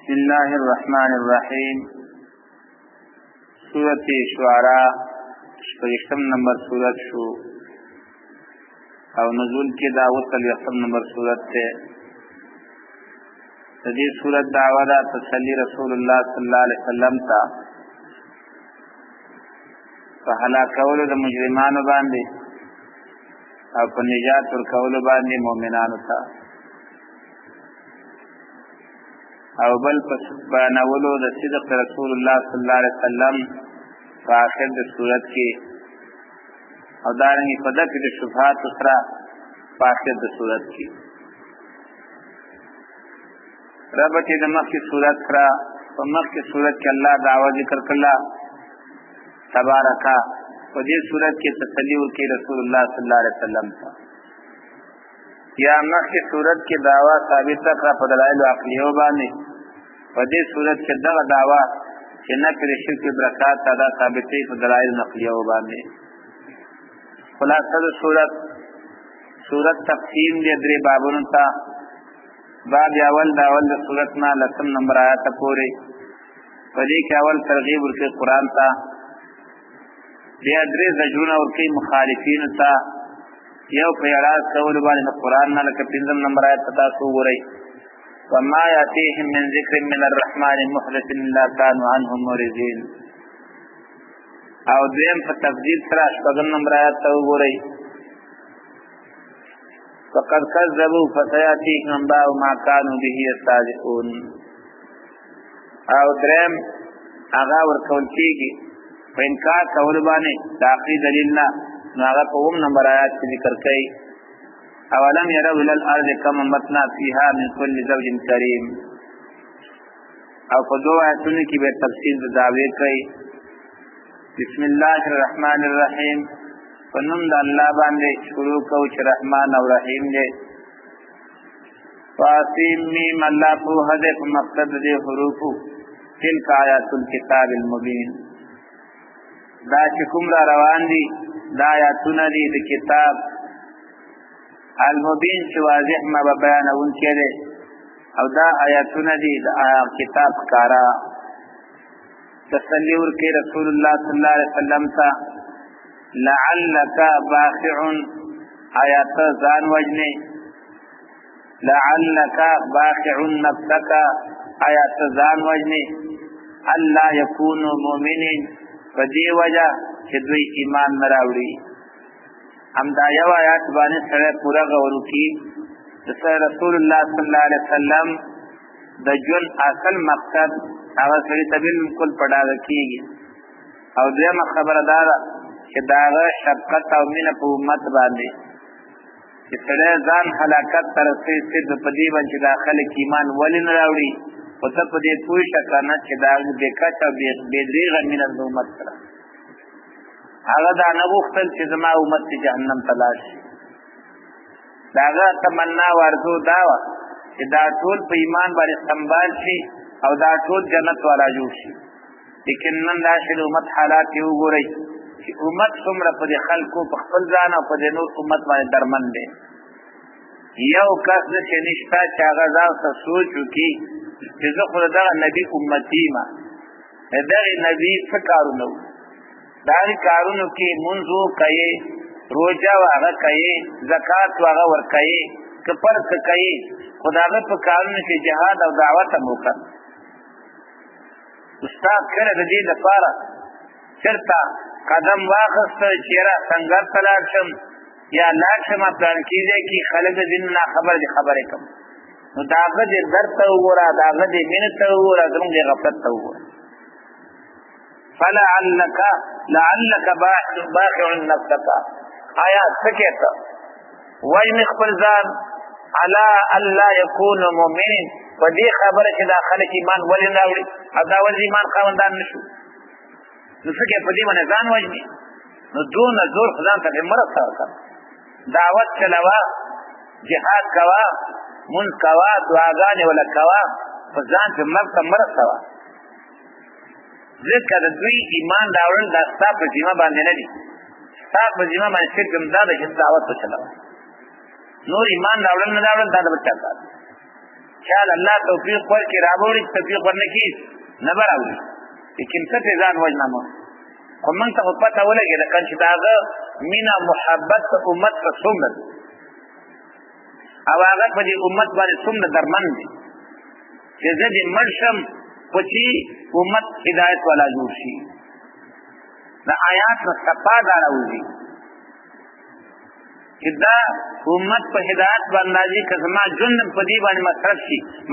بسم الله الرحمن الرحیم. سورۃ شعراء 1 نمبر سورت شو او نزول کې دا 1 نمبر سورت ته. د دې سورت دعوه ده تسلی رسول الله صلی الله علیه وسلم ته په هلاکولو د مجرمانو باندې او په نجات ورکولو باندې مؤمنانو ته، او بل پس بیانولو د صدق رسول الله صلی الله علیه وسلم په آخر د صورت کې، او دارنګه په دغه د شبهات سره په آخر د صورت کې. ربط د مخکې صورت سره په مخکې صورت کې الله دعوه ذکر کړه تبارکا، په دې صورت کې تسلی ورکړي رسول الله صلی الله علیه وسلم ته. یا مخکې صورت کې دعوا ثابت کړه په دلایل عقلیو باندې، په دې صورت کې دغه دعوا چې نفي شرک برکات دا ثابتې په دلایل نقلیو باندې. خلاصه د صورت تقسیم دې درې بابونو ته. باب اول د صورت نه 10 نمبر آیات پورې، په دې کې اول ترغیب ورکړي قرآن ته، بیا درې زجرونه ورکړي مخالفین ته، یو په اعراض کولو باندې د قرآن نه لکه 5 نمبر آیت ته تاسو وګورئ، وما یاتیهم من ذکر من الرحمن محدث الا كانوا عنه معرضین. او دویم په تفضیل سره 8 نمبر آیت ته وګورئ، فقد كذبوا فسياتيهم انباء ما كانوا به يستهزئون. او دریم هغه ورکول کېږي په انکار کولو باندې د عقلي دلیل نه، نو هغه په 9 نمبر آیات کې ذکر کړي، اولم يروا الى الارض كم انبتنا فيها من كل زوج كريم. او په 2 آیاتونو کې به تفصیل د دعوی کوي. بسم الله الرحمن الرحیم، پنوم د الله باندې شروع کوو چې رحمان او رحیم دی. فاسیم میم الله په هدف مقصد دې حروفو تلک آیات الكتاب المبین. دا چې کوم را روان دي دا آیاتونه دي د کتاب المبین چې واضح ما بیانون کړي، او دا آیاتونه دي د کتاب کارا. تسلی ورکړي رسول الله صلی الله علیه وسلم ته، لعلک باخع آیات ځان وجنه، لعلک باخع نفسک آیات ځان وجنه، الله یکونوا مؤمنین په دې وجه چې دوی ایمان نه راوړي. همدا یو آیات باندې سره پورا غور وکړي د رسول الله صلی الله علیه وسلم د ژوند اصل مقصد هغه سړي ته بالکل پډاګه کېږي. او دویمه خبره دا ده چې د هغه شفقت او مینه په امت باندې چې سړی ځان هلاکت ته رسوي صرف په دې باندې چې دا خلک ایمان ولې نه راوړي، خو ته په دې پوه شه که نه چې د هغه بې کچه او بې دریغه مینه د امت سره. هغه دا نه غوښتل چې زما امت چې جهنم ته لاړ شي. د هغه تمنا او ارزو دا وه چې دا ټول په ایمان باندې سنبال شي او دا ټول جنت والا جوړ شي. لیکن نن دا چې د امت حالات یې وګورئ چې امت څومره په دې خلکو په خپل ځان او په دې نور امت باندې درمن دی. یو کس داسې نشته چې هغه ځان ته سوچ وکړي چې زه خو د دغه نبي امتي یم، د دغې نبي څه کارونه وو. د هغې کارونو کې مونځ کوې، روژه و هغه کوې، زکات و هغه ورکوې، که فرض که کوې، خو د هغه په کارونو کې جهاد او دعوت هم وکړه. استاد کله د دې لپاره چېرته قدم واخیسته چې یاره سنګر ته لاړ شم یا لاړ شم پلانکي ځای کې خلک د دین ناخبره دي خبرې کوم، نو د هغه دې درد ته وګوره، د هغه دې مینې ته وګوره، زموږ دې غفلت ته وګوره. لعلک باخع نفسک، آیا څه کې ته وژنې خپل ځان علی الله یکون مؤمنین، په دې خبره چې دا خلک ایمان ولې نه راوړي او دا ولې ایمان خاوندان نه شو، نو څه کې په دې باندې ځان وژنې. نو دونه زور خو ځان ته پرې مرسته وکړه، دعوت چلوه، جهاد کوه، مونځ کوه، دعاګانې وله کوه، په ځان پرې مرګ ته مرسته وه. ځکه د دوی ایمان راوړل دا ستا په ذمه باندې نه دي، ستا په ذمه باندې صرف همدا ده چې دعوت وچلوه، نور ایمان راوړل نه راوړل دا د بل چا کار. چال الله توفیق ورکړي راوړي توفیق ورنکړي نه راوړي لیکن څه ځان وژنه مو خو موږ ته پته ولګېده کنه چې داغه مینا محبت امت ته څومره او هغه په دې امت باندې څومره درمن دي چې زه دې مړ شم خو چې امت هدایت والا جوړ شي دا آیات نه صفا دا راوځي چې دا امت په هدایت باندې که زما ژوند په دې باندې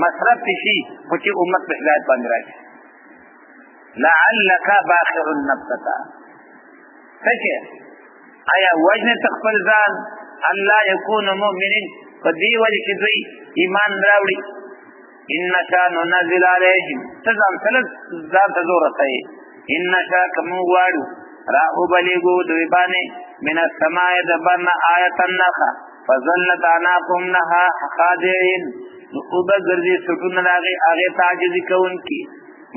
مصرف شي خو چې امت په هدایت باندې راشي لعلک باخر نفسک څه آیا وجن تخفل ځان الله يكون مؤمنين په دې وجه چې دوی ایمان راوړي ان شاء ننزل عليهم تزام ثلاث ذات ضرورتي ان شاء كم غواړو را وبلغو دوی باندې من السماء دبرنا آیه النخا فظلت عناقهم نها خادعين وبغرزي سټون لاغي هغه تعجز کوونکی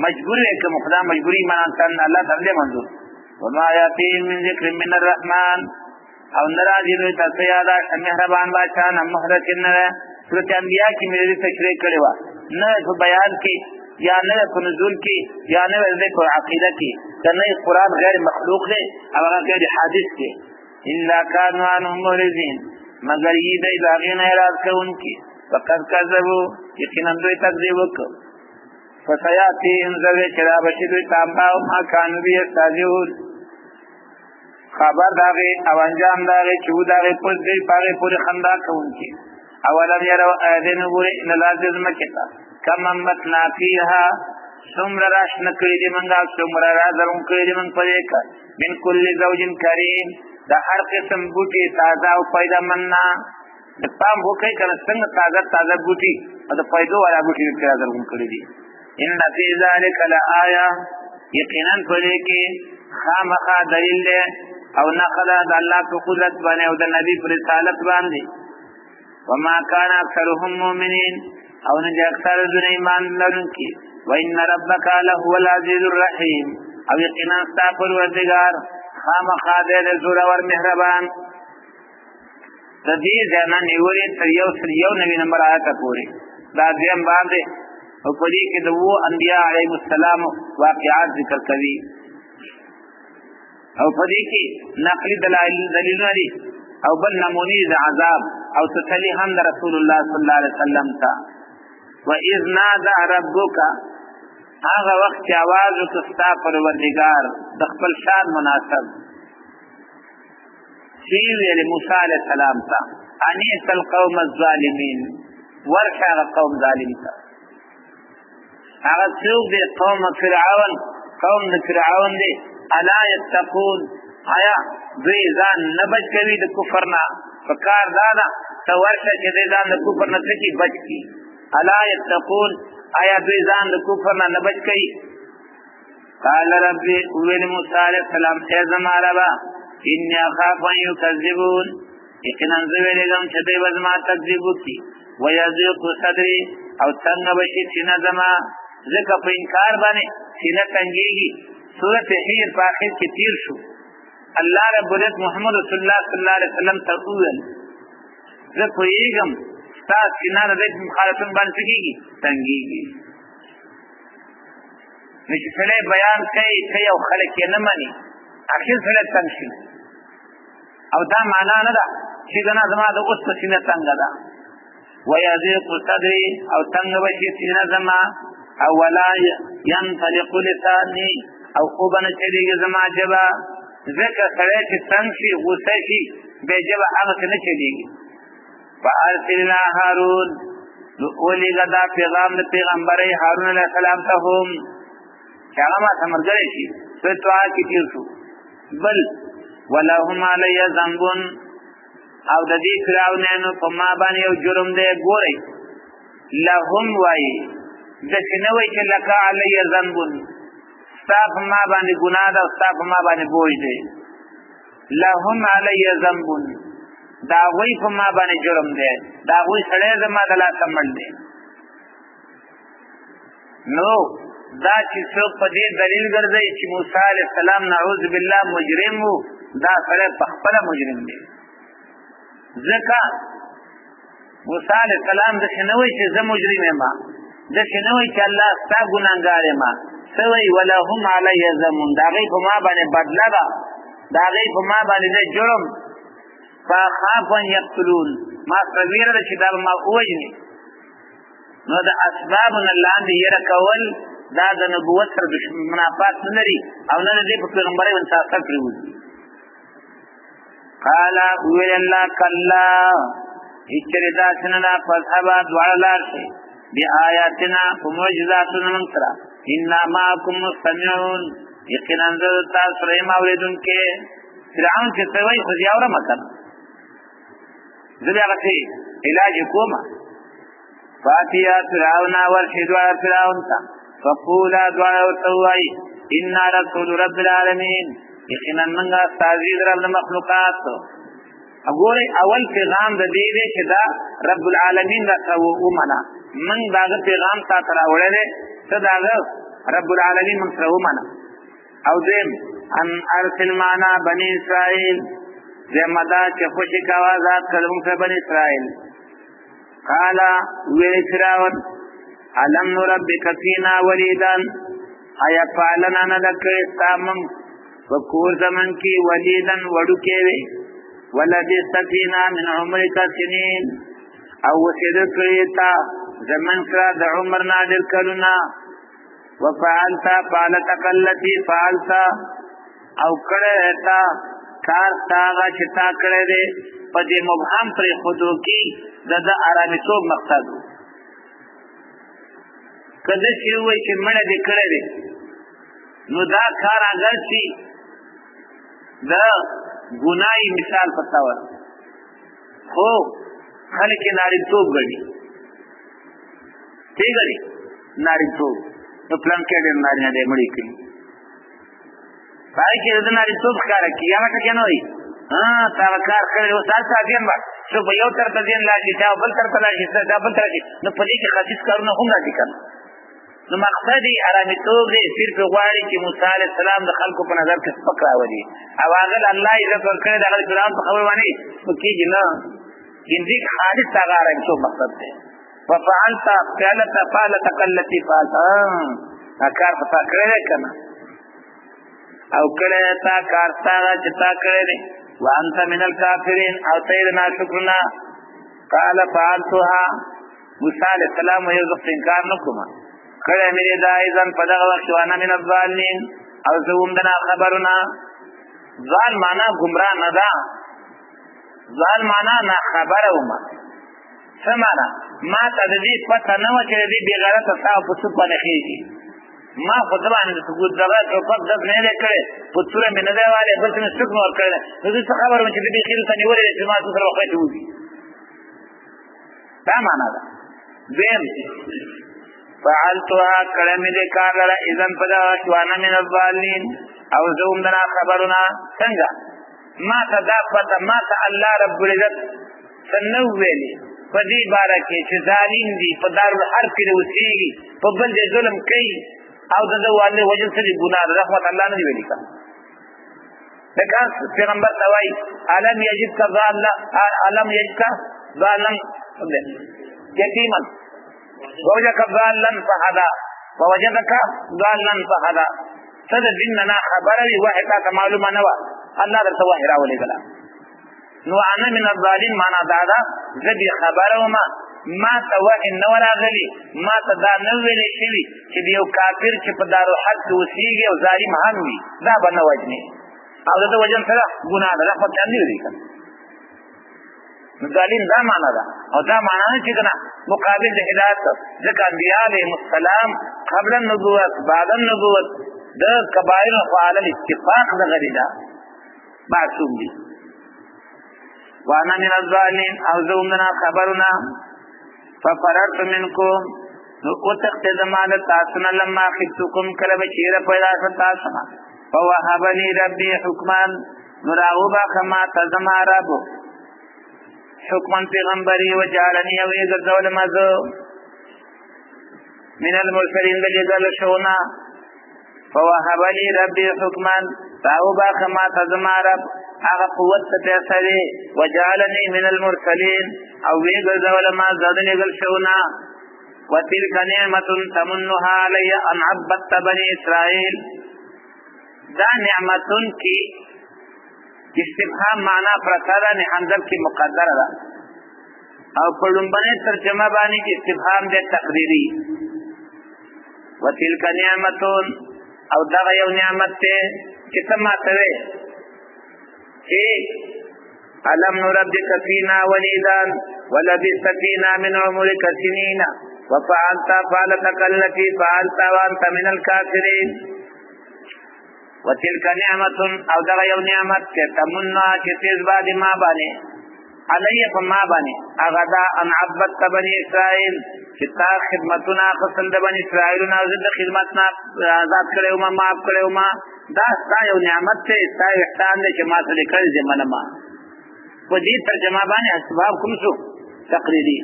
مجبور ہے کہ خدا مجبوری مانتن اللہ تعالی منظور وما یاتی من ذکر من الرحمن او نراجی دوی تاسو یادا مهربان بادشاہ نہ محرت نہ سورۃ انبیاء کی میری تشریح کړي وا نه په بیان کې یا نه په نزول کې یا نه په عقیده کې کنه قرآن غیر مخلوق دی او غیر حادث دی الا كانوا عنهم مرزين مگر یہ دی باغین اعراض کوونکی فقط کذبوا یقینا دوی تکذیب وکړ فسیاتهم ذوی چرا بشدوی تامبا ما کانو بی استاذیون خبر داغی او انجام داغی چو داغی پوز دی پاغی پوری خندا کون کی اولم یرو آیدین بوری نلازز مکتا کم امتنا فیها سمر راش نکری دی منگا سمر رازرون کری دی منگ پدیکا من کل زوجن کریم دا هر قسم بوٹی تازہ و پیدا مننا دا پام بوکی کنا سنگ تازہ بوٹی دا پیدو والا بوٹی رازرون کری دی ان فی ذلک لآیہ یقینا پدې کې خامخا دلیل دی او نقل د الله په قدرت باندې او د نبی پر رسالت باندې وما كان اکثرهم مؤمنین او نه اکثر د ایمان لرونکي وان ربک لهو العزیز الرحیم او یقینا استغفر وردگار خامخا د زور اور مهربان د دې ځنا نیولې تر یو نوی نمبر آیت پورې دا دیم باندې او پدې کې د وو انبیاء علیهم السلام واقعات ذکر کوي او پدې کې نقلی دلیلونه دي او بل نمونې د عذاب او تسلی هم د رسول الله صلی الله علیه وسلم ته واذ نادى ربک هغه وخت چې आवाज وکړه پروردگار د خپل شان مناسب چې ویل موسی علیه السلام ته انیس القوم الظالمین ورشا قوم ظالم ته هغه څوک دی قوم فرعون دی الا یتقون آیا دوی ځان نه بچ کوي د کفر نه فکار دادا ته ورشه چې ځان د کفر نه څخه بچ کی الا یتقون آیا دوی ځان د کفر نه بچ کوي قال ربي ویل موسی علیہ السلام ته زما ربا ان اخاف ان يكذبون یقینا زه ویلم چې دوی وزما تکذیب وکړي ويذيق صدري او څنګه بشي سینه زما ځکه په انکار باندې سینه تنګيږي سورۃ حجر په اخر کې تیر شو الله رب العزت محمد رسول الله صلی الله علیه وسلم ته وویل زه کویږم تاسو سینه د مخالفت باندې کېږي تنګيږي نشي سره بیان کوي او خلک یې نه مانی اخر سره تنشي او دا معنا نه ده چې دا زما د اوس سینه څنګه ده ويذيق صدري او څنګه بشي سینه زما او ولا ينطلق لساني او خوبنا چلیږي زما جبا ذکر سره چې څنګه شي غوسه شي به جبا هغه نه چلیږي فارسلنا هارون ولي غدا پیغام د پیغمبر هارون علیه السلام ته هم هغه ما سمرګری شي فتوا کې تیر شو بل ولهم علی ذنب او د دې فرعونانو په ما باندې یو جرم دی ګوري لهم وای د شنوي چې لکه علی ذنب صاحب ما باندې ګناه ده صاحب ما باندې بوج دی لهم علی ذنب دا وای په ما باندې جرم دی دا وای سړی زما د لا کمل دی نو دا چې څوک په دې دلیل ګرځي چې موسی علیه السلام نعوذ بالله مجرم وو دا سره په خپل مجرم دی ځکه موسی علیہ السلام د شنوي چې زه مجرم یم د شنوي چې الله ستا ګناهګار یم سوي ولهم علی ذنب دا غي په ما باندې بدله ده دا غي په ما باندې جرم فخاف ان یقتلون ما صغیر چې دا ما وجني نو د اسبابنا لاندې یره کول دا د نبوت سره د منافات نه لري او نه د پیغمبري ونصاف کړی قال ویل الله کلا اچریدا سننا فصحابا دوالار شي بیااتنا ومعجزاتنا من سرا اننا معكم مستمعون یقینا تاسو سره موریدون کې فرعون چې سوي خو یاوره مکن زبیا غتی علاج کوما فاتیا فرعون ورشدوا فرعون تا فقولا دعا توای ان رسول رب العالمین یقینا منغا تعزیز رب المخلوقات اګوره اول پیغام د دې دی چې دا رب العالمین راکو ومنا من داغه پیغام تا تر اورلې څه داغه رب العالمین من سره ومنا او دې ان ارسل معنا بني اسرائيل زمدا چې خوشي کاوه ذات کلم په بني اسرائيل قال وی فرعون علم ربک فینا ولیدان ایا پالنا ندک تامم وکور زمن کی ولیدن وډو کې وی ولدی سفینا من عمرک سنین او وسید کړیتا زمن سره د عمر نادر کلنا وفعلت فعلتك التي فعلت او کړهتا کار تاغه چې تا کړې دې په دې مبهم پر خودو کې د آرامیتوب مقصد کله چې وای چې مړه دې کړې دې نو دا کار اگر شي دا ګناي مثال پتاور خو خلک ناریتوب غړي ٹھیک ہے ناریتوب نو پلان کې دې ناری نه مړی کړي پای کې دې ناریتوب ښکار کړي یا څه کنه وي تا کار کړو ساتھ دین با شو په یو تر دین لا شي تا بل تر لا شي تا بل تر شي نو په دې کې خاص کارونه هم راځي کنه نو مقصدی آرامیتوب دې صرف غواړي چې موسی علی السلام د خلکو په نظر کې سپک راوړي او هغه الله عزت ورکړي د هغه فرعون په خبر باندې کېږي نه دې خالص هغه آرامیتوب مقصد دی وفعلت فعلتك التي فعلت کار پتا کړی کنه او کړه تا کار تا چې تا کړی وانت من الكافرين او تیر ناشکرنا قال فعلتها موسی علیہ السلام یو ځکه انکار نکوما کړه مې دا ایزن په دغه وخت وانا من الظالمین او زوم دنا خبرنا ظال معنا گمراه نه دا ظال معنا نه خبره وما سمانا ما ته دې پته نه و چې دې بغیرت تاسو په څه باندې خېږي ما خدای نه څه ګور دغه په فقط نه لکړي په څوره مې نه دی والے بل څه څه نور کړل نو څه خبر و چې دې خیر ته نیولې چې ما سره وخت وږي دا معنا ده دیم فعلتها کلمه دې کار لره اذن پدا وانا من الظالمین او زوم دنا خبرنا څنګه ما تدا پته ما ته الله رب العزت سنو ویلي په دې باره کې چې ظالم دي په دارالحرب کې اوسېږي په بل دې ظلم کوي او دغه والي وجه سره ګناه رحمت الله نه ویلي کا لکه پیغمبر توای علم یجب ظالم علم یجب ظالم یتیما ووجدك ضالا فهدى ووجدك ضالا فهدى صد دیننا خبر وی واحد تا معلومه نه و الله درته وحی راولې غلا نو انا من الظالم معنا دا ذبی خبره ما توا ان ولا غلی ما تدا نو ویلې شي چې یو کافر چې په دارو حق وسیږي او ظالم هم وي دا بنه وجني او دا وجن سره ګناه ده رحمت الله دی کنه ظالم دا معنا ده او دا معنا چې کنه مقابل د هدایت ځکه انبیاء علیهم السلام قبل النبوت بعد النبوت د کبائر فعال الاتفاق د غریدا معصوم دي وانا من الظالمين او زومنا خبرنا ففررت منكم وتقتد مال تاسنا لما خفتكم كلب چیر پیدا تاسنا فوهبني ربي حكما مراغبا كما تزما رب حكما پیغمبري وجعلني ويغزول مزو من المرسلين بجدل شونا فوهبني ربي حكما راغبا كما تزما رب هغه قوت ته پیسې وجعلني من المرسلين او وی ګرځول ما زادل ګل شونا وتلك نعمت تمنها علی ان عبدت بني اسرائيل دا نعمتون کی استفهام معنا پرکادا نه حمزه کی مقدر ده او په لومبنه ترجمه باندې استفهام د تقریری وتلك نعمتون او دا یو نعمت ته چې سماته وي چې علم نربك فينا وليدا ولبثت فينا من عمرك سنين وفعلت فعلتك التي فعلت وانت من الكافرين وتلك نعمت او دا یو نعمت چې تمنا چې تیز بعد ما باندې علی فما باندې هغه دا ان عبدت بني اسرائيل چې تا خدمتونه خپل د بني اسرائيل نه زده خدمتنا آزاد کړو ما معاف کړو ما دا یو نعمت ته تا احسان دې چې ما سره کړی زمنه ما په دې ترجمه باندې اسباب کوم شو تقریری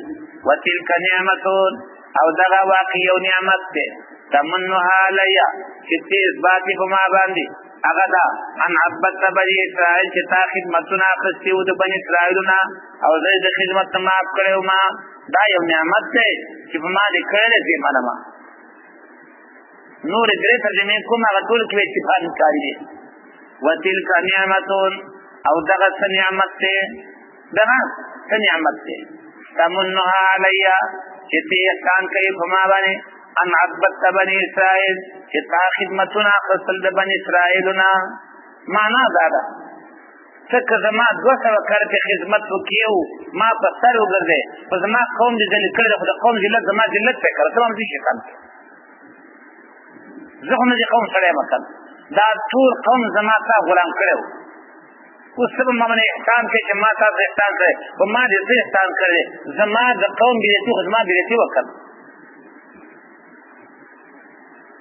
وتلك نعمت او دا واقعي یو نعمت ته تمنها علی چې تیز باندې په ما باندې هغه دا ان عبدت بني اسرائيل چې تا خدمتونه خپل د بني اسرائيل نه او زه د خدمت معاف کړو ما دا یو نعمت ده چې په ما دې کړل دې معلومه نور دې ترجمه کوم هغه ټول کې اتفاق کاری دي وتلك نعمت او دغه نعمت ده دغه نعمت ده تمنها علی چې ته احسان کوي په ما باندې ان عبدت بني اسرائيل چې تا خدمتونه خپل د بني اسرائيلنا معنا دا ده څکه زما 200 کار په خدمت وکيو ما په سر وګرځي په زما قوم دې ځل کړه خو د قوم ذلت زما ذلت په کړه تمام دي شي کړه زه هم دې قوم سره مکل دا ټول قوم زما تا غلام کړو اوس په ما باندې احسان کوي چې ما تا احسان کوي په ما دې احسان کړي زما د قوم دې ته زما دې وکړ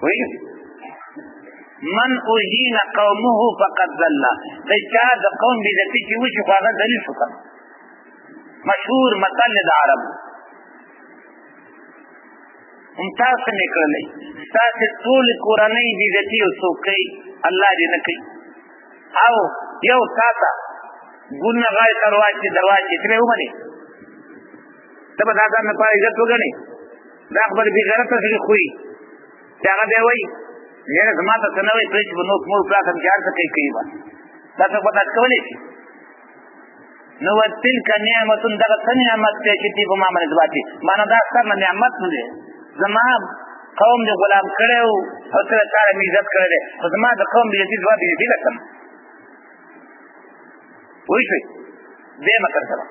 وی من اوهین قومه فقد ذل د چا د قوم بیزتی چې وشي خو هغه ذلیل شو مشهور مثل د عرب ممتاز څنګه کړلې تاسو ټول قرآنی بیزتی او څوکۍ الله دې نه کوي او یو تاسو ګونه غای ترواچې دروازې ترې ومني ته به دا نه پای عزت وګڼي دا خبر به غیرت سره خوې هغه دی وای یره زما ته څنګه وای پرې په نو مور پلاټم جار څه کوي با تاسو په تاسو کولې نو تلک نعمت دغه نعمت چې په ما باندې ځواتي معنا دا ستاسو نعمت نه دی زما قوم دې غلام کړو او سره تعالی می عزت کړل خو زما د قوم دې ځواب دې لکم وای شي دې مکر سره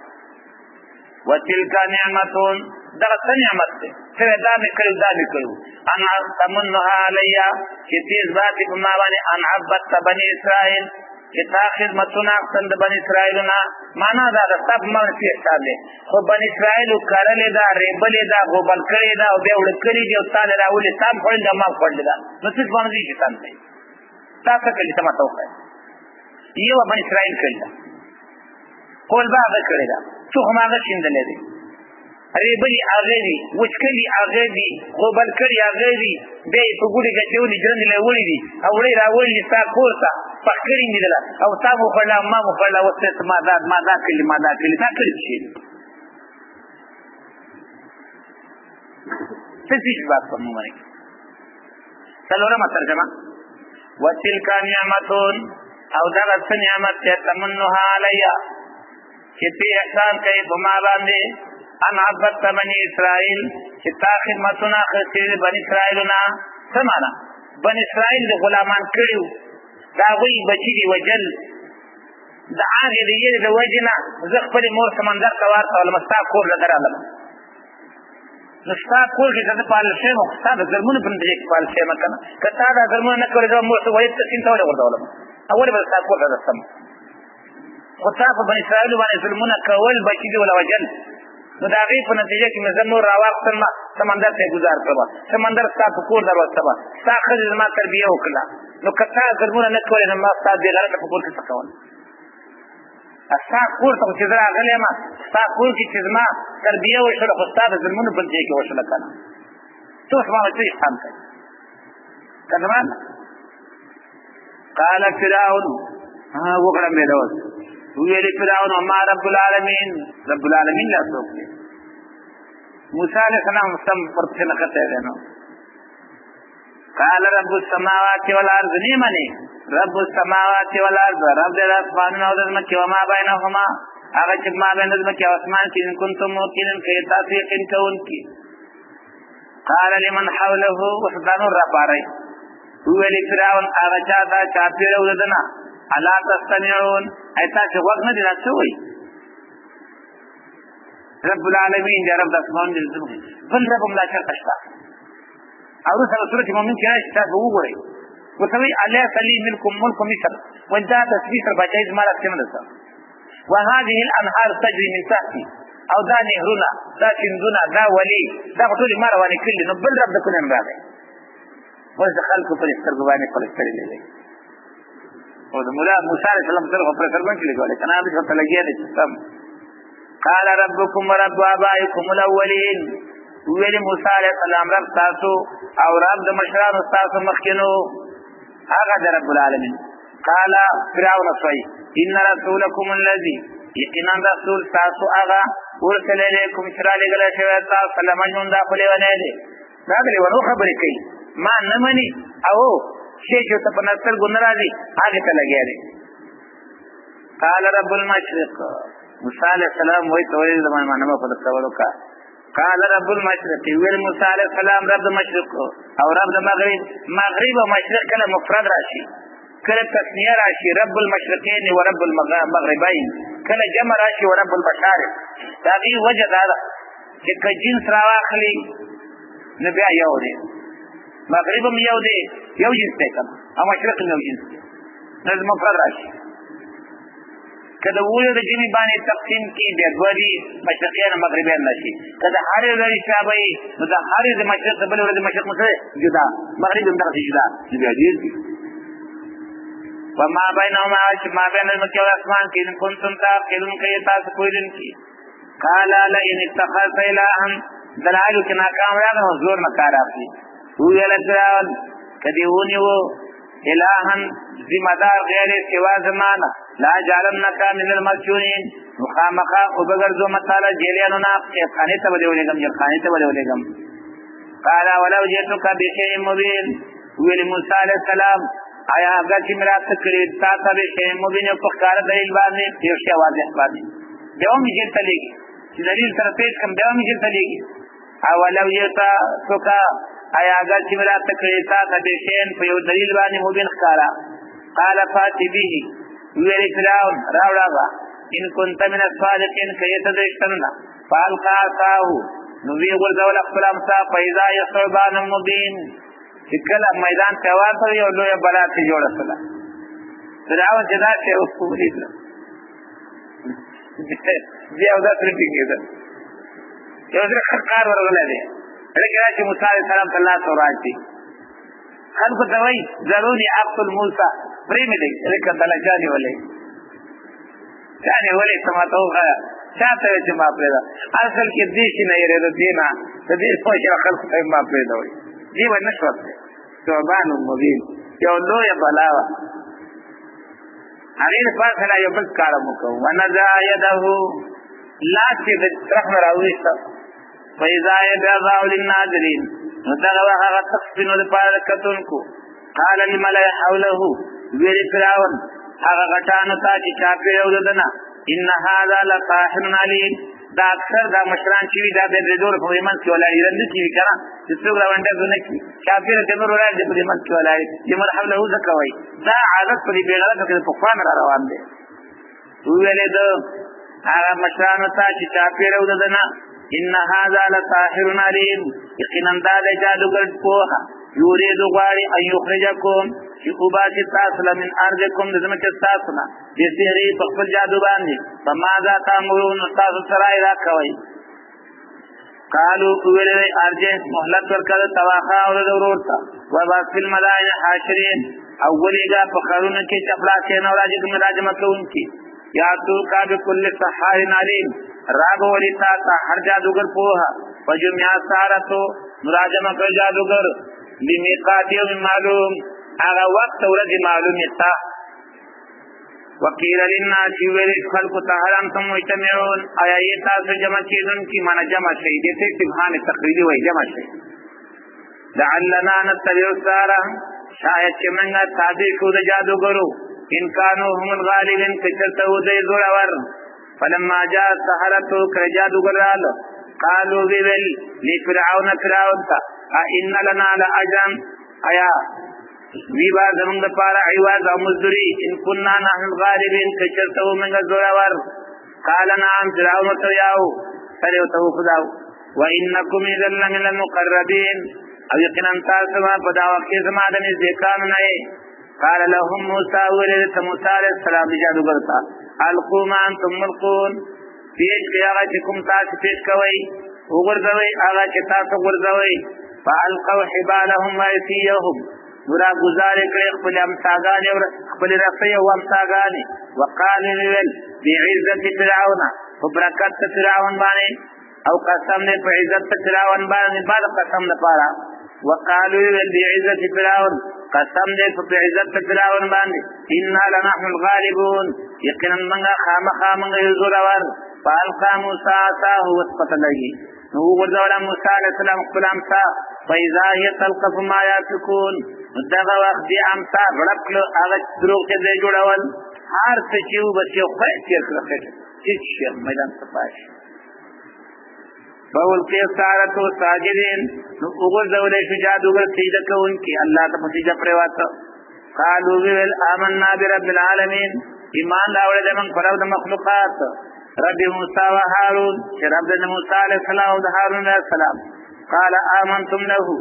وتلک نعمت دغه نعمت دی چې دا مې کړو انا تمنها علی چې تیز باندې په ما باندې ان عبدت بني اسرائيل چې تا خدمتونه خپل د بني اسرائيلنا معنا دا د تاسو باندې احسان دی خو بني اسرائيل کارلې دا ریبلې دا غوبل کړې دا او به وړکړې دی او تعالی راولې تام خپل د ما خپل دا نو څه باندې شي تاسو تاسو کله ته ماته وکړئ یو بني اسرائيل کړل کول به کړی دا څو هغه شیندلې دي ریبلی اغیری وچکلی اغیری غوبل کری اغیری بی پا گوڑی گچهولی جرند لولی دی اولی راولی سا کورتا پخکری میدلا او تا مخورلا ما مخورلا وستیس مادا کلی تا کلی چید سیش بات پر ممانی سلورم ترجمه وتلک نعمتون او دغت نعمت تمنها علیا چی احسان کئی بما بانده ان عبدت بني اسرائيل چې تا خدمتونه خسته بني اسرائيلنا سمانا بني اسرائيل د غلامان کړیو دا وی بچی دی وجل د هغه دی د وجنا زه خپل مور سمندر ته ورته ولمستا کور لګراله نستا کور کې د پال شي مو ستا د ظلمونو په دې کې پال شي مکنه کته دا ظلمونه نه کړی دا مو څه وایي ته سین ته ورته اول به ستا کور درسم خو تاسو بني اسرائيل باندې ظلمونه کول بچی دی ولا وجل نو دا غي په نتیجه کې مزه نور راوښتل ما سمندر ته گزار کړو سمندر ستاسو کور دروازه با تاسو ما تربیه وکړه نو کته ظلمونه نه کولې نو ما تاسو دې غلطه په کور کې تکول تاسو کور ته چې راغلی ما تاسو کور کې چې ما تربیه وشله خو تاسو ظلمونه په دې کې وشله کنه تاسو ما ته احسان کوي کله قال فرعون وګړه مې دا ویلی فرعون وما رب العالمین، رب العالمین لا څوک دی. موسی علیہ السلام سم پرته نکته دی نو قال رب السماوات والارض، نی منی رب السماوات والارض، رب د اسمانونو او د ځمکې وما بینهما، هغه چې ما بین د ځمکې او اسمان کې ان کنتم موقنین کې تاسو یقین کوونکي. قال لمن حوله وحدان الرباري، ویلی فرعون هغه چا دا چاپیره ولدنه الا تستمعون، ایتا چې وغ نه دي راځي وای رب العالمین دی، رب د اسمان دی بل رب هم لا شرط شته. او رسول سورۃ المؤمنین کې راځي تاسو وګورئ وتوی الا سلی ملکم ملک مصر وجاء تسبیح البجای زماره څنګه ده وهذه الانهار تجري من تحتي، او دا نهرونه دا سیندونه دا ولی دا ټول ما روانې کړي نو بل رب د کوم راغی اوس د خلکو پر سترګو باندې پلستړي لګي. او د مولا موسی علیہ السلام سره پر سترګو کې لګول کنه به څه لګي دي سم. قال ربكم ورب آبائكم الاولين، ویل موسی علیہ السلام رب تاسو او رب د مشرانو تاسو مخکینو هغه د رب العالمین. قال فرعون صحیح ان رسولكم الذي، یقینا رسول تاسو هغه ورسل الیکم شرع لګل شوی تاسو سلامون داخله ونه دي راغلی ورو خبرې کوي ما نه مني او شی چې ته په نظر ګون راځي هغه ته لګیا دي. قال رب المشرق، موسی علیہ السلام وای ته ویل زمانه ما نه په تاسو کا. قال رب المشرق، ویل موسی علیہ السلام رب المشرق او رب المغرب، مغرب او مشرق کله مفرد راشي کله تسنیه راشي، رب المشرقین و رب المغربین، کله جمع راشي و رب المشارق. دا غي وجه دا چې که جنس راواخلي نو بیا یو دی، مغرب هم یو دی یو جنس دی کنه او مشرق هم یو جنس دی نو مفرد راشي. که د ویو د جمع باندې تقسیم کی بیا دوه دي مشرقیان مغربیان راشي. که د هر یو لري شابه نو د هر یو د مشرق د بل ورځ مشرق مسره جدا، مغرب هم دغه جدا نو بیا ډیر دي. وما بینهما، چې ما بین المکه او اسمان کې ان کنتم تعقلون کې تاسو پوهیدونکي. قال لئن اتخذت الها، دلایل کې ناکام راغلو زور نه کار اخلي. ویل فرعون کدی ونیو الهن ذمہ دار غیر سوا زمانہ لا جعلنک من المسجونین، مخامخا او بغرزو مطالعه جیلیانو نا خانه ته ولېګم خانه ته ولېګم. قال ولو جئتك بشيء مبين، ویل موسی علیہ السلام آیا اگر چې مراد کړی تا ته بشيء مبين په کار دلیل باندې یو شی واضح باندې دیو میږي تلېږي چې دلیل سره پیش کوم دیو میږي تلېږي. او ولو جئتا توکا، آیا اگر چې مراد کړی تا ته بشيء په یو دلیل باندې مبين ښکارا. قال فاتي به، ویل فرعون راوړه ان كنت من الصادقين كيت دشتنا. فالقى عصاه، نو وی ورځول خپل امسا پیدا یصعبان مبین، کله میدان ته ورته یو لوی بلا ته جوړه کړه. فرعون چې دا څه وکړي بیا دا ترې کېده یو ځل کار ورغله دی لکه چې موسی علیہ السلام الله سوراتي خلق ته وای ضروري اقتل موسی پرېمې دی لکه دلجاني ولې ځانې ولې سماتوغه چاته چې ما پرېدا اصل کې دې شي نه یې د دینه د دې په چې خلق ته ما پرېدا وای دی و نه شو توبان مبین یو لوی بلاوه هغه په څنګه یو بل کار وکړو ونزا يده لا چې د رحم راويسته فإذا يبغى للناظرين متغوا هغه تخفینو لپاره کتونکو قال للملأ حوله ویل فرعون هغه غټانو ته چې چاپیره وددنه ان هذا لقاحن عليم دا اکثر دا مشران چې دا د دور په ایمان کې ولای رند چې وکړه چې څوک راوندې زنه کې چاپیره د نور ولای د ایمان کې ولای چې مر حوله زکوي دا عادت په بیړه کې په خوان را روان دي ویل دا هغه مشران ته چې چاپیره وددنه ان هذا لساحر عليم یقینا دا د جادوګر په یرید غاری ان یخرجکم چې وباسي تاسو من ارضکم د زمکه تاسو نه د سحری په خپل جادو باندې فماذا تامرون تاسو سره را کوي قالو ویل ارجه مهلت ورکړه تواخا او ضرورت و واسل ملائکه حاشرین اولیګه په خارونه کې چپلا کې نو راجمه کوونکی یا تو کا بكل سحار علیم راغ ولیتا تا هر جادوگر پوها وجمع سارتو مراجمه کړ جادوگر بمیقات یوم معلوم هغه وخت ورځ معلومه تا وقیل للناس ویل خلق هل انتم مجتمعون آیا یہ تاسو جمع کیدون کی معنی جمع شي دته استفهام تقریری وای جمع شي لعلنا نتبع السارة شاید چې موږ تابع شو د جادوګرو ان كانوا هم الغالبين کچته ودی زورور فلما جاء السحرة كجادوګر رال قالوا ویل لفرعون فرعون تا ان لنا لاجرا آیا ویبا زمونږ لپاره عوض او مزدوري ان كنا نحن الغالبين کچته موږ زورور قال نعم فرعون تو یاو سره تو خداو وانکم اذا من المقربين او یقینا تاسو په دا وخت کې زما د نزدېکانو نه قال لهم موسى ولد موسى عليه السلام جادوګر تا القوا ما انتم ملقون پیش کې هغه چې کوم تاسو پیش کوئ وګرځوئ هغه چې تاسو وګرځوئ فالقوا حبالهم وعصيهم ورا گزار کړي خپل امساګان او خپل رفي او امساګان وقالوا بعزة فرعون وبرکت فرعون باندې او قسم نه په عزت فرعون باندې بعد قسم نه پاره وقالوا بعزة فرعون قسم نه په عزت فرعون باندې ان لنحن الغالبون یقینا موږ خامخا موږ زورور فالقى موسى عصاه واسقطلگی نو ورځول موسی علیہ السلام خپل امسا فاذا هي تلقف ما يافكون دغه وخت دی امسا غړکل هغه دروغ ته جوړول هر څه چې وبچو خو تیر کړل چې میدان صفاش باول کې سارتو ساجدين نو وګورځول شي جادوګر سجده کوونکی الله ته سجده پرواته قالوا ویل آمنا برب العالمین ایمان راوړل موږ پر د مخلوقات رب موسی و هارون رب موسی علیہ السلام او هارون علیہ السلام قال آمنتم له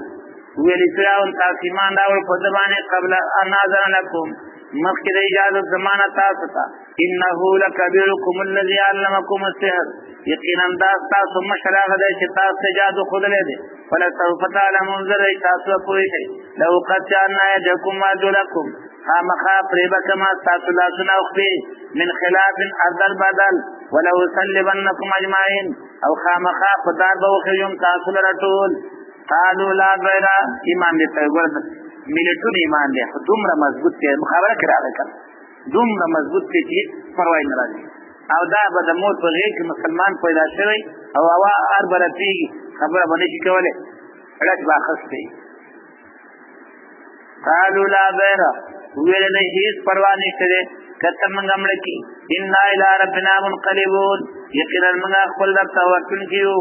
ویل فرعون تاسو ایمان راوړل په دبانې قبل ان اذن لكم مخکې د اجازه زمانہ تاسو ته انه لکبیرکم الذی علمکم السحر یقینا تاسو مشرغه د چې تاسو جادو خودلې دي فلا سوف تعلمون ذری تاسو پوهیږئ لو قد جعلنا يدكم وارجلكم خامخا پریبک ما تاسو لاسونه اخفي من خلاف ارض بدل ولو سلبنكم اجمعين او خامخا پدار به وخیوم تاسو لرټول قالوا لا غیر ایمان دې ورته ملتون ایمان دې دومره مضبوط دی خبره کړه کړه دومره مضبوط دی چې پروا نه راځي او دا به د موت په غیر کې مسلمان پیدا شوی او هوا هر برتی خبره باندې چې کوله اړه واخستې قالوا لا غیر ویل نه هیڅ پروا نشته ده کته موږ امړ کی ان الى ربنا منقلبون یقینا موږ خپل در توکل کیو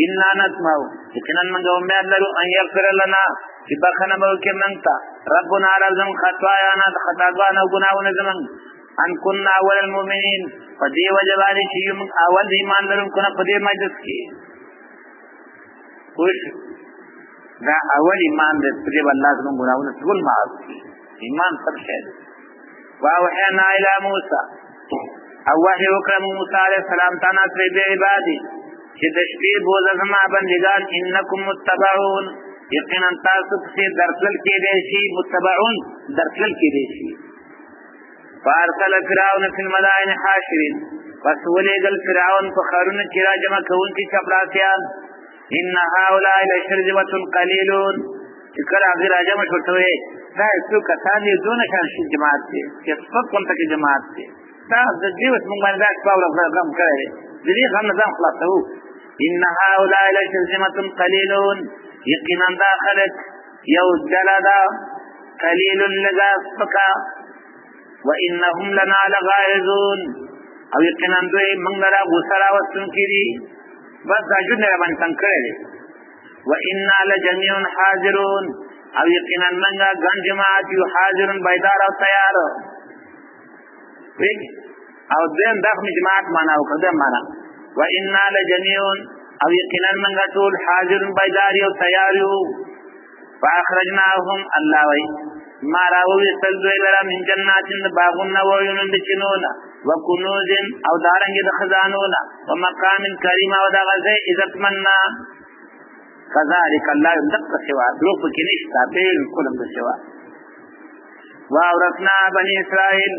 ان نسمع یقینا موږ امید لرو ان یغفر لنا چې بخنه به وکړي موږ ته ربنا لازم خطايانا خطاګان او ګناونه زمون ان كنا اول المؤمنين فدي وجبانی چې موږ اول ایمان لرونکو نه په دې مجلس کې خوش دا اول ایمان دې په دې الله زمون ګناونه ټول معاف ایمان سب شهد واوحینا الى موسی او وحی وکړه موسی علیہ السلام ته نصر به عبادی چې د شپې بوزه زما بندگان انکم متبعون یقینا تاسو په درتل کې دي شي متبعون درتل کې دي شي فارسل فرعون فی المدائن حاشرین پس ولېګل فرعون په خارونه کې را جمع کوونکي چپړاسیان ان هؤلاء لشرذمه قلیلون چې کله هغه را جمع شوه دا څو کسان دي دونه شان شي جماعت دي چې په کوم ته جماعت دي دا د دې وس موږ باندې دا پاور غم کوي دې هم نظام خلاصو ان هؤلاء لشرذمه قلیلون یقینا داخلت یو جلدا قلیل لگا فکا وانهم لنا لغائزون او یقینا دوی موږ را غسرا وستون کړي بس دا جنره باندې څنګه کړي وانا لجميع حاضرون او یقینا موږ ګڼ جماعت یو حاضرون بیدار او تیار او دین دغه جماعت معنا او کده معنا وانا لجميع او یقینا موږ ټول حاضرون بیدار او تیار یو فاخرجناهم الله وی ما راوی سلوی لرا من جناتین باغون نوویون دچنونا وکنوز او دارنگ دخزانونا ومقام کریم او دا غزی عزت مننا کذالک اللہ دق سوا دروف کنشتا بیل کلم دا سوا واورثنا بنی اسرائیل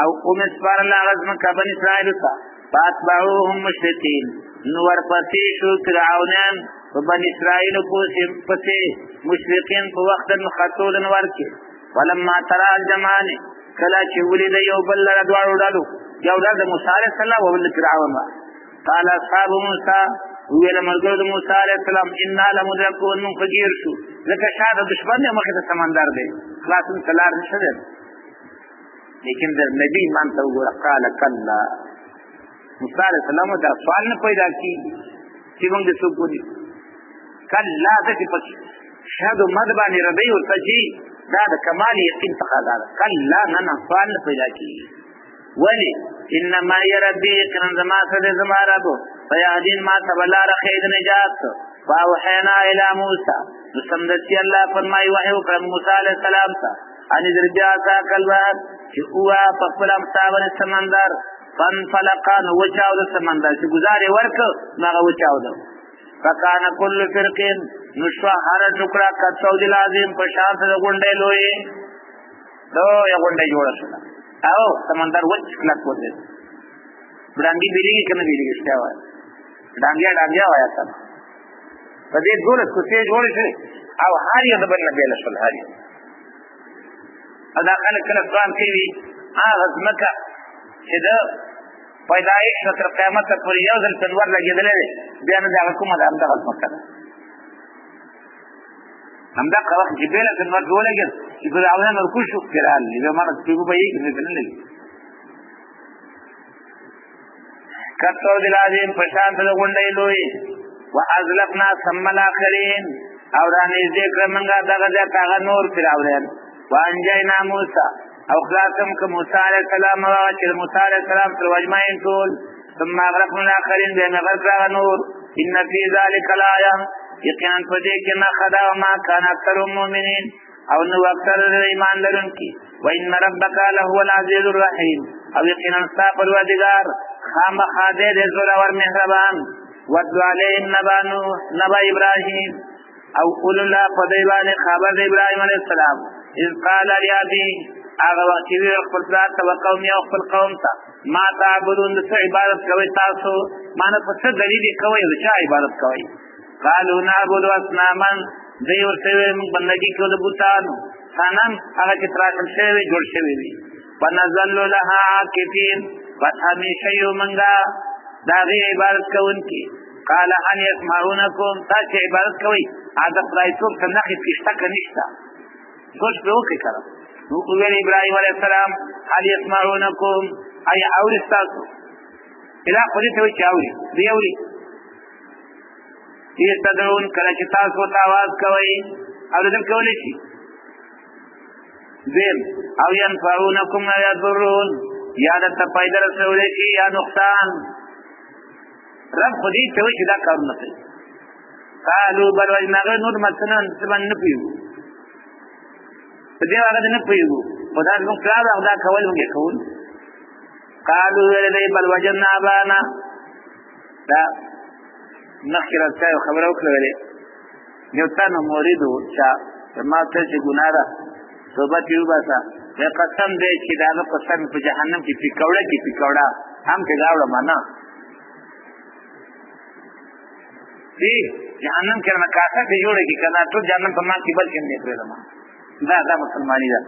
او امسپار اللہ غزمکا بنی اسرائیل تا فاتبعوهم مشرقین نور پسیشو فرعونان و بنی اسرائیل پسی مشرقین پا وقت خطول نور کی ولما ترى الجمعان کله چې ولید یو بل لره دواړو ډالو یو ډال د موسی علیه السلام او بل د فرعون و قال اصحاب موسی ویل ملګرو د موسی علیه السلام انا لمدرکون من فجیر شو ځکه شاته دشمن یې مخې ته سمندر دی خلاصون کلار نشه دی لیکن د نبی ایمان ته وګوره قال کلا موسی علیه السلام دا سوال نه پیدا کی چې موږ د څوک ونی کلا دې پکې شهادو مد باندې ردی ورته چې دا د کمال یقین تقاضا ده کلا نه سوال نه پیدا کی ولی انما يربي كن زما سره زما رب فيهدين ما تبلار خيد نجات فاوحينا الى موسى سمدتي الله فرمای وحی وکړ موسی علیہ السلام ته ان درجاتا کلبات چې هوا په خپل امتابن سمندر فانفلقان وچاو د سمندر چې گزارې ورک هغه وچاو ده فکان کل فرقین نشوا هر ټوکړه کڅو د لازم په شان د غونډې لوی دو یو غونډې جوړ شو او سمندر وچ کلک وځي ډانګي بیلګي کنه بیلګي شته وای ډانګیا وای تاسو په دې ډول کوڅه جوړ شي او هر یو د بل نه بیل شول هر ادا خلک کله قرآن کوي هغه ځمکه چې د پیدایش تر قیامت پورې یو ځل تنور لګېدلې بیا نه دا کومه ده همدغه ځمکه ده همدغه وخت چې بیل تنور جوړېږي چې فرعون ورکو شو فرعون دې ما نه څه به یې نه نه کتو دلازم پشان ته غونډې لوی وازلفنا ثم الاخرين او را نږدې کړمږه دغه ځکه نور فرعون وانجینا موسی او خلاصم که موسی علیہ السلام چې موسی علیہ السلام تر وجمعین ټول ثم اغرقنا الاخرين بین غرق نور ان فی ذلک الآیه یقینا پدې کې نه خدا ما کان اکثر المؤمنین او نو اکثر ایمان لرونکي وان ربک لهو العزیز الرحیم او یقینا ستا پروردگار خامخا دې زړه ور مهربان ودعا علیهم نبا ابراهیم او قول الله فدیوان خبر ابراهیم علیہ السلام اذ قال لابی هغه وخت چې خپل ذات او قوم یو خپل قوم ته ما تعبدون د عبادت کوي تاسو مانه په څه دلیل کوي چې عبادت کوي قالوا نعبد اصناما دوی ورته موږ بندګي کوو د بوتانو سنم هغه چې تراشل شوی جوړ شوی وي ونزل لها عاکفین وهمیشه یو منګه دغه عبادت کوونکی قال هل يسمعونكم تاسو عبادت کوي عادت راځو څنګه چې پښتا کنيشتا کوڅ په وکړه کړه نو ویل ابراهيم عليه السلام هل يسمعونكم اي اورستاسو اله خو دې ته وی چاوي دی اوري دې تدرون کله چې تاسو ته आवाज کوي او دې کولې شي ذم او ينفعونكم او يضرون یا د فائدہ رسولې شي یا نقصان رب خو دې ته وی چې دا کار نه کوي قالوا بل وجنا نور مثلا څه نه پیو دې هغه نه پیو خدای موږ کار او دا کول موږ کول قالوا ولدي بل وجنا بانا دا نخره ځای خبره وکړه یو تنه مریدو چې ما ته چې ګناه ده توبه تیوباسا یا قسم دې چې دا په قسم په جهنم کې پکوړه هم کې گاوړه معنا دې جهنم کې نه کاټه کې جوړه کې کنا ټول جهنم په ما کې بل کې نه پرېدم دا مسلمانی ده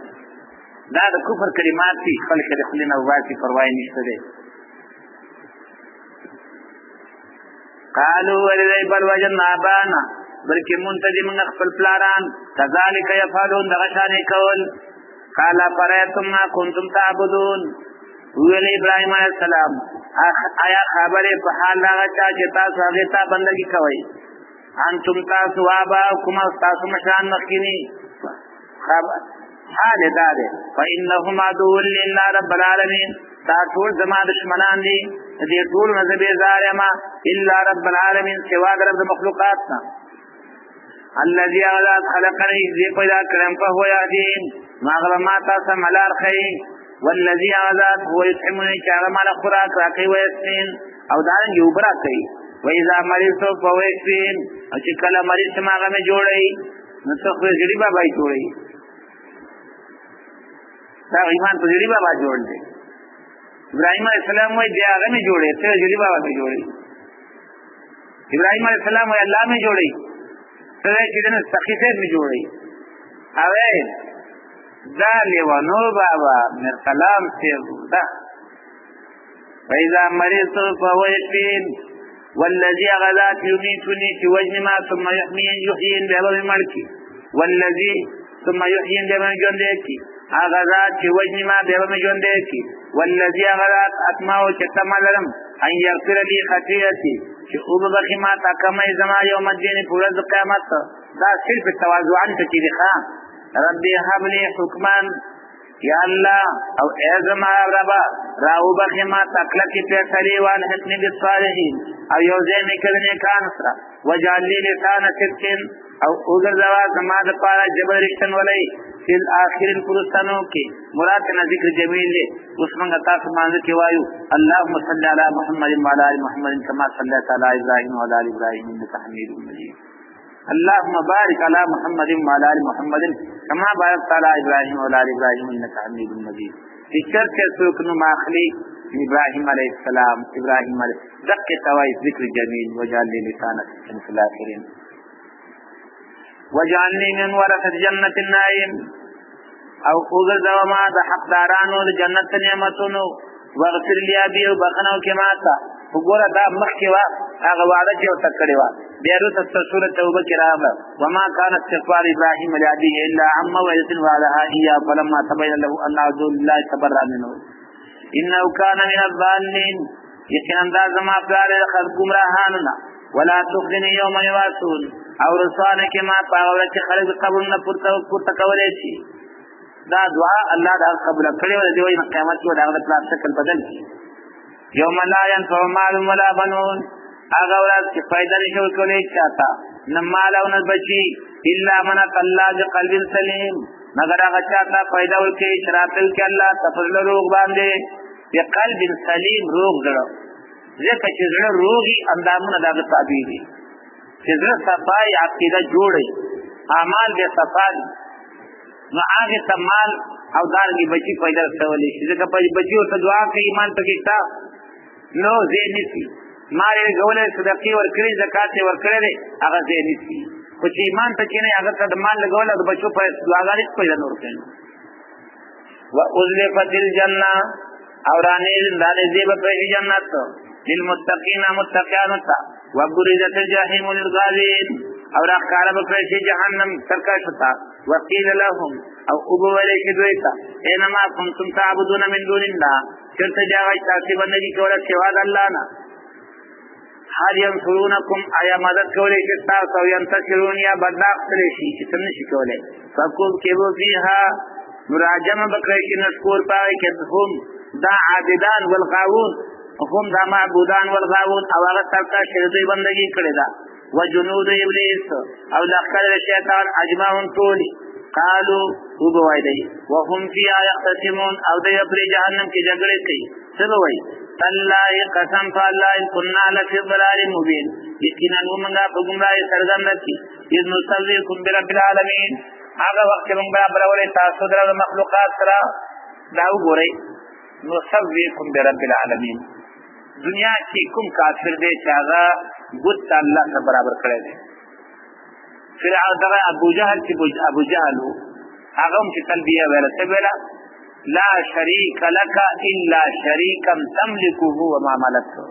دا د کفر کلمات دي خلک د خلینو واقعي پروا نشته دي قالوا ولذي بل وجدنا ابانا بلکې منتظم خپل پلاران كذلك يفعلون دغشانه کول قال فرأيتم ما كنتم تعبدون ویل ابراهيم عليه السلام آیا خبره په حال هغه چې تاسو هغه ته بندګي کوي انتم تاسو اباكم تاسو مشان مخکینی خبر حال داده فإنهم عدو لله رب العالمين دا ټول زما دشمنان دي دې ټول نزبې زارما الا رب العالمين سوا رب مخلوقاتنا الذي خلقني ذي پیدا کړم په هو یادین ماغه ما تاسو ملار خي والذي هو يطعمني چاغه مال خوراک راکي ويسين او دا یو برا کوي وإذا مرضت فهو يشفين او چې کله مریض ماغه مې جوړي نو څه خو جړي بابا جوړي دا ایمان په جړي بابا جوړ دي ابراهيم عليه السلام وای دی هغه مې جوړي ته جړي بابا مې جوړي ابراهيم عليه السلام وای الله مې جوړي ته چې دنه سخیته مې جوړي اوه دا لیوانو بابا میر کلام سے دا فإذا مرضت فهو يشفين والذي غذات يميتني في وجه ما ثم يحيين بهبه ملكي والذي ثم يحيين بهبه جندكي غذات في وجه ما بهبه جندكي والذي غذات أتماه كتمالهم أن يغفر لي خطيئتي وببخي ما تكما زما يوم الدين فرز قيامت دا صرف تواضعا تكيدخا ربي هب لي حكما یا اللہ او ایزما ربا راو بخی ما تکلکی پیسلی والحقنی بالصالحین او یوزینی کدنی کانسرا وجعل لی لسان صدقین او اوگر زواز ماد پارا جبر رشتن ولی فی الاخرین پرستانوں کی مراتنا ذکر جمیل لے اس منگا تاس مانزر کی وایو اللہم صلی علی محمد وعلی آل محمد کما صلی علی ابراہیم وعلی آل ابراہیم انکا حمید مجید اللهم بارك على محمد وعلى ال محمد كما باركت على ابراهيم وعلى ال ابراهيم انك حميد مجيد في شرط سوكن ماخلي ابراهيم عليه السلام ابراهيم عليه دق توي ذكر جميل وجعل لي لسانك في الاخرين وجعلني من ورثة جنة النعيم او اوغر ما د حق دارانو د جنت نعمتونو واغفر لي ابي وبخنو كما وګوره دا مخکې وا هغه وعده چې ورته کړې وه بیا وروسته سورة توبه کې راغله وما كان استغفار ابراهيم لأبيه الا عن موعظة وعدها اياه فلما تبين له انه عدو لله تبرأ منه انه كان من الضالين یقینا دا زما پلار خلق گمراهانو ولا تخزني يوم يبعثون او رسوانه کې ما په هغه ورځ چې خلک قبرونه پورته کولی شي دا دعا الله دا قبول کړې وه د دې وجې قیامت کې به د هغه د پلار شکل بدل شي یوم لا ينفع مال ولا بنون هغه ورځ چې فایده نشي ورکولی چاته نه مال او نه بچي الا من اتى الله بقلب سلیم مگر هغه چاته فایده ورکوي چې راتل کې الله تفضل روغ باندې بقلب سلیم روغ زړه ځکه چې زړه روغي اندامونه د هغه تابع دي چې زړه صفای عقیده جوړي اعمال به صفا نو هغه ته مال او دارنګي بچي فایده رسولی شي ځکه بچي ورته دعا کوي ایمان پکې شته نو زه نسی مال یې غولې صدقې ورکړي زکات یې ورکړي هغه زه نسی خو چې ایمان ته کې نه هغه ته د مال لګول د بچو په دعاګانې پیدا نور کوي وازلفت الجنه او رانه دې په جنت للمتقین متقین تا وبرزت الجحیم للغاوین او راخاره په جهنم سرکش تا وقیل لهم او ابو علیہ دویتا اینما کنتم تعبدون من دون الله چرته جاوای تاسو باندې کوله سوا د الله نه حال ينصرونکم آیا مدد کولی چې تاسو او ينتصرون یا بداخت لشي چې څنګه شي کوله فقول کېبو فيها مراجم بکړي چې نشکور پای کې هم دا عابدان والغاوون هم دا معبودان والغاوون او هغه تاسو شرطي بندگی کړی دا وجنود ابلیس او لخر شیطان اجمعون طولی قالوا وبوایدی وهم فيها يختصمون او د پر جهنم کې جګړه کوي څه وایي الله قسم فالله ان كنا لفي ضلال مبين یقینا موږ په ګمراهی سرګند کې اذ نسويكم برب العالمين هغه وخت موږ برابر ولې تاسو در مخلوقات سره دا وګورئ نسويكم برب العالمين دنیا کې کوم کافر دی چې هغه بت الله سره برابر کړی دی فرعون دغه ابو جهل چې ابو جهل هغه هم چې تلبیه ویله څه ویله لا شریک لك الا شریکا تملكه وما ملكته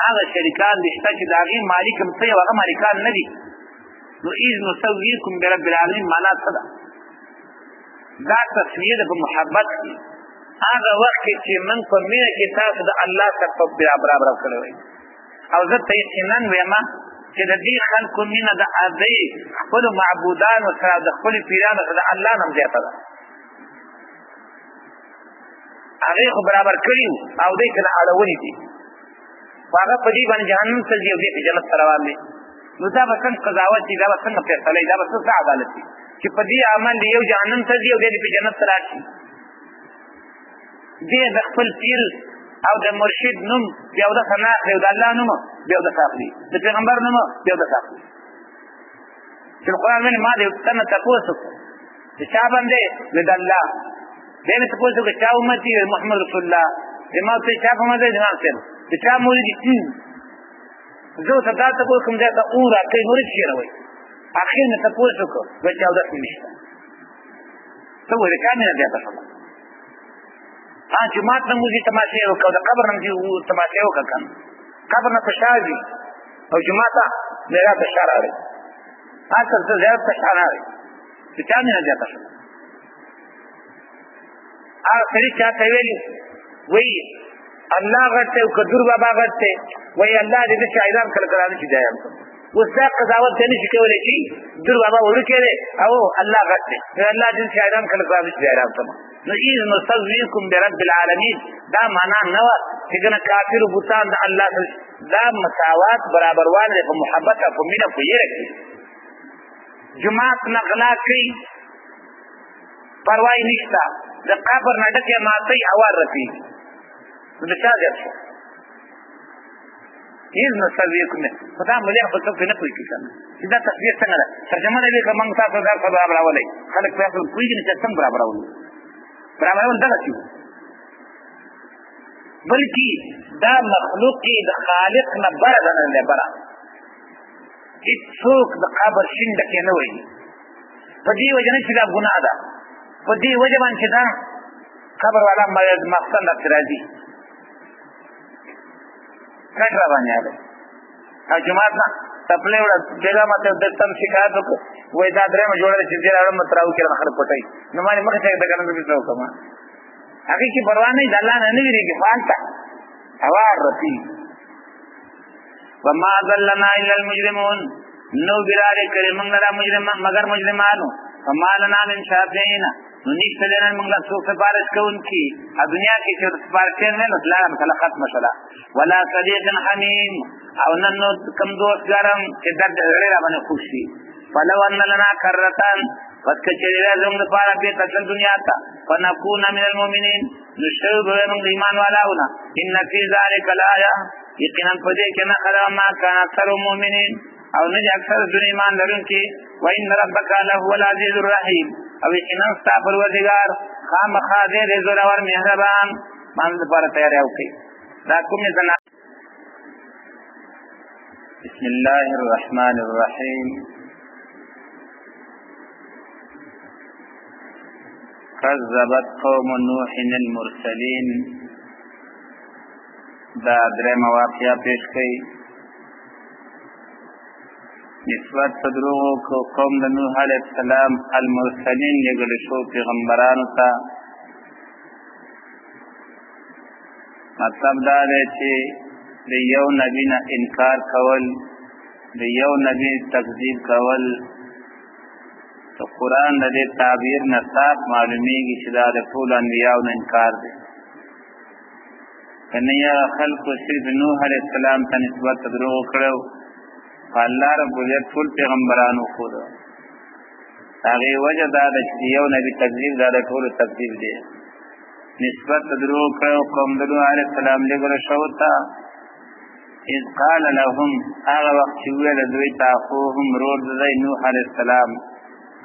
هغه شریکان دشته چې داغي مالک هم څه هغه مالکان نه دي نو اذ نسويكم برب العالمين معنا څه ده دا تسویه په محبت کې هغه وخت چې من په مینه کې تاسو د الله سره برابر کړی او زه ته یقینا وایم چې د دې خلکو مینه د ادي خپل معبودان او سره د خپل پیرانو سره الله نوم زیاته ده هغه خو برابر کړیو او دې کنه اړولې دي هغه په دې باندې جهنم ته دی او دې جنت سره روان دي نو دا به څنګه قضاوت دي دا به څنګه فیصله دا به څه عدالت دي چې په دې عمل دی یو جهنم ته دی او دې په جنت سره راشي دې د خپل پیر او د مرشد نوم یو د خناق دی او د الله نوم یو د صافي د پیغمبر نوم یو د صافي چې قرآن باندې ما دې څنګه تاسو چې چا باندې د الله دې ته تاسو کې چا امتي محمد رسول الله ما ته چا کومه دې نه څه چې چا مرید زه ته تاسو کوم ځای ته اورا کوي مرید شي راوي اخر نه تاسو کو چې او د نشته څه وایي کار نه زیاته شوه جومات نه موزي تماشې وکړه د قبر نه تماشې وکړه کنه قبر نه فشار دي او جومات ته میرا فشار راغی اصل څه زیات فشار راغی چې چا نه زیاته شوه هغه سړي چاته ویلي وایي الله غټ دی او که دور بابا غټ دی وایي الله دې د شاعران کله کله نه شي ځایان اوس دا قضاوت دی نه شي کولی چې دور بابا وړوکی دی او الله غټ دی الله دې شاعران کله کله نه شي ځایان کړم نو اذ نستغفرکم برب العالمین دا معنا نه وه چې ګنه کافر او بوتان د الله دا مساوات برابروان دی په محبت او په مینه په یره کې جماعت نه غلا کوي پروا یې نشته د قبر نه ډکې ماتۍ هوار رسېږي نو د چا زیات شو اذ نستغفرکم خو دا ملي خپل څوک نه پوهېږي که نه چې دا تصویر څنګه ده ترجمه نه وي که موږ تاسو ځان څه برابرولی خلک په اصل پوهېږي نه چې څنګه برابرول برابرول دغسې وو بلکې دا مخلوق کې د خالق نه بره ده نه دی بره هېڅوک د قبر شین ډکې نه وایي په دې وجه نه چې دا ګناه ده په دې وجه باندې چې دا قبر والا مقصد درته راځي کټ را باندې راغی او جومات نه څپلۍ وړه بېګا ماته د تم شکایت وکړو وایي دا درېیمه جوړه ده چې دې راوړم نو ته راوکړه خلک پټوي نو ما مخې ته د کنه زه دلته وکړم هغې کې پروا نه وي د الله نه نه وېرېږي فالته هوار رسېږي وما ضلنا الا المجرمون نو برارې کړې موږ لره مگر مجرمانو وما لنا من شافعین نو نشته دی نن موږ له څوک سفارش کوونکي دنیا کې چې سفارشین نه نو لاره مسله ختمه شوله ولا صدیق حمیم او نن نو کوم دوست ګرم چې درد زړه را باندې خوش شي فلو ان لنا کرتان پس که چېرې دی زموږ دپاره بېرته تلل دنیا ته فنکون من المؤمنین نو شوي به موږ د ایمان والاونه ان فی ذلک لآیه یقینا په دې کې نښه ده ما کان اکثر المؤمنین او نه دي اکثر دون ایمان لرونکي وان ربک لهو العزیز الرحیم او یقینا ستا پروردګار خامخا دی د زورور مهربان مان دپاره تیاری وکړئ دا کومې زنا بسم الله الرحمن الرحیم كذبت قوم نوح المرسلين دا درېیمه واقعه پیش کړي نسبت تدروغو قوم د نوح علیه السلام المرسلین لېږلي شو پیغمبرانو ته مطلب دا دی چې د یو نبي نه انکار کول د یو نبي تکذیب کول د قرآن د دې تعبیر نه صاف معلومیږي چې دا د ټولو انبیاو نه انکار دی که نه یې خلکو صرف نوح علیه السلام ته نسبت تدروغو کړی الله رب العزت ټول پیغمبران وښوده هغې وجه دا ده چې یو نبي تکذیب دا د ټولو تکذیب دی نسبت تدروغ کړی قوم د نوح علیه السلام لېږلو شوو ته اذ قال لهم هغه وخت چې وویله دوی ته اخوهم ورور د دی نوح علیه السلام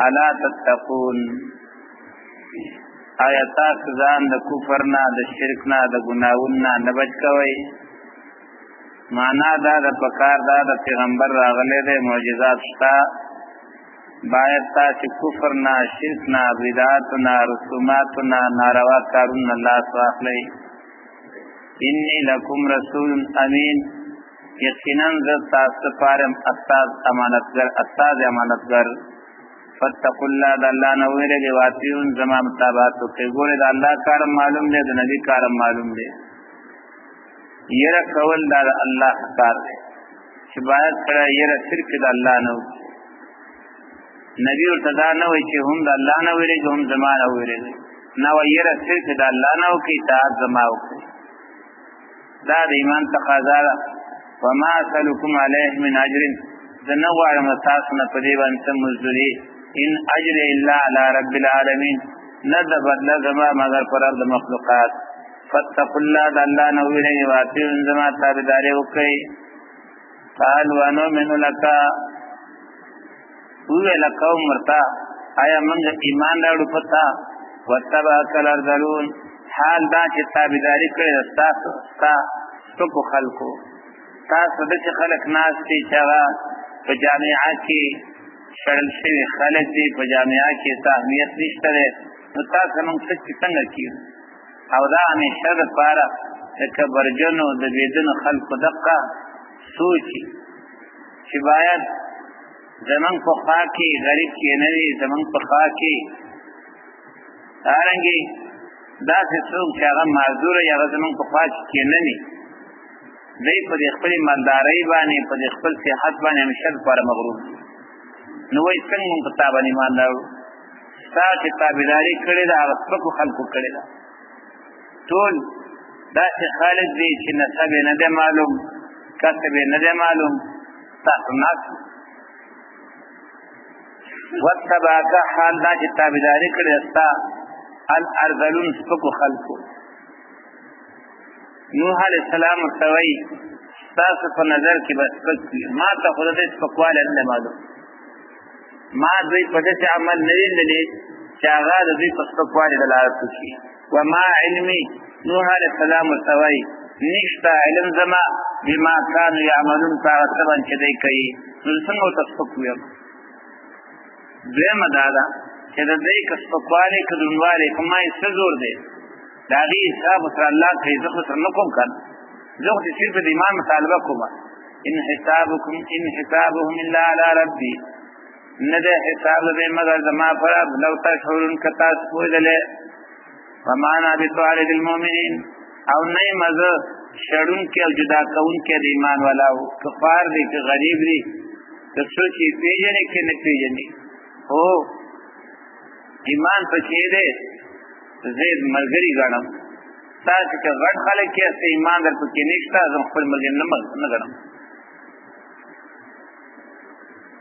الا تتقون آیا تاسو ځان د کفر نه د شرک نه د ګناهونو نه نه بچ کوئ معنا دا د پکار دا د پیغمبر راغلی دی معجزات شته باید تاسې کفر نه شرک نه بدعاتو نه رسوماتو نه ناروا کارونو نه لاس واخلئ انی لکم رسول امین یقینا زه تاسو دپاره استاد امانتګر فاتقوا الله د الله نه ویرېږئ واطیعون زما مطابقت وکړئ ګورئ د الله کارم معلوم دی د نبي کارم معلوم دی یره کول دا د الله کار دی چې باید سړی یره صرف د الله نه وکړي نبي ورته دا نه وایي چې هم د الله نه ویرېږي هم زما نه ویرېږي نه وایي یره صرف د الله نه وکړي اطاعت زما وکړي دا د ایمان تقاضا ده وما اسألکم علیه من اجر زه نه غواړم تاسو نه په دې باندې څه مزدوري ان اجر الا علی رب العالمین نه ده بدله زما مگر پر رب د مخلوقات فاتقوا الله د الله نه ویرېږئ واطیعون زما تابعداري وکړئ قالوا انؤمن لک وویله قوم ورته آیا موږ ایمان راوړو په تا واتبعک الارذلون حال دا چې تابعداري کړې ده ستاسو ستا سپکو خلکو تاسو داسې خلک ناست دي چې هغه په جامعه کې شړل شوي خلک دي په جامعه کې څه اهمیت نشته دی نو تاسو موږ څنګه کیږو او دا همیشه دپاره د کبرجنو د بېدینو خلکو دقه سوچي چې باید زمونږ په خوا کې غریب کښېنه وي زمونږ په خوا کې دارنګې داسې څوک چې هغه معذور وي هغه زمونږ په خوا کې کښېنني دی په دې خپلې مالدارۍ باندې په دې خپل صحت باندې همیشه دپاره مغرور دي نو وایي څنګه مونږ په تا باندې ایمان راوړو ستا چې تابعداري کړې ده هغه سپکو خلکو کړې ده ټول داسې خالق دی چې نسب یې نه دی معلوم کسب یې نه دی معلوم تاسو ناست واتبعک حال دا چې تابعداري کړې ستا الارذلون سپکو خلکو نوح علیه السلام ورته وایي ستاسو په نظر کې به سپک وي ما ته خو د دې سپکوالی نه دی معلوم ما دوی په داسې عمل نه دی لیدلی چې هغه د دوی په سپکوالي دلالت وکړي وما علمي نوح علیه السلام ورته وایي نشته علم زما بما کانو یعملون په هغه څه باندې چې دوی کوي نو څنګه ورته سپک ویم دویمه دا ده چې د دوی که سپکوالی که دروندوالی په ما یې څه زور دی د هغې حساب ورسره الله کوي زه خو سره نه کوم که نه زه خو چې صرف د ایمان مطالبه کوم ان حسابهم الا علی ربي نه دی حساب د دوی مګر زما په رب لو تشعرون که تاسو پوهېدلی وما انا بطارد المؤمنین او نه یم زه شړونکی او جدا کوونکی د ایمان والاو که خوار دی که غریب دی که څوک یې پېژني که نه پېژني خو ایمان پکې دی زه یې ملګري ګڼم تاسې که غټ خلک یاست ایمان در پکې نشته زه خپل ملګري نه ګڼم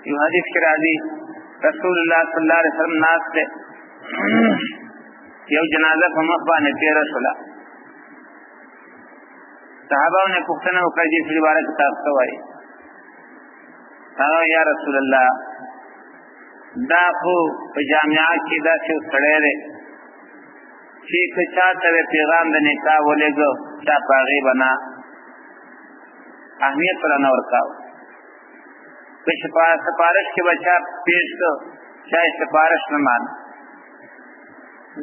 یو حدیث کې راځي رسول الله صلی الله علیه وسلم ناست دی یو جنازه په مخ باندې تېره شوله صحابهو نه پوښتنه وکړه چې دې باره کې تاسو څه وایي هغه یا رسول الله دا خو په جامعه کې داسې یو سړی دی چې که چا ته پیغام د نکاح ولېږه چا په هغې به نه اهمیت به نه ورکاوه په سپارش کې به چا پېښ کړه چا یې سپارش نه مانه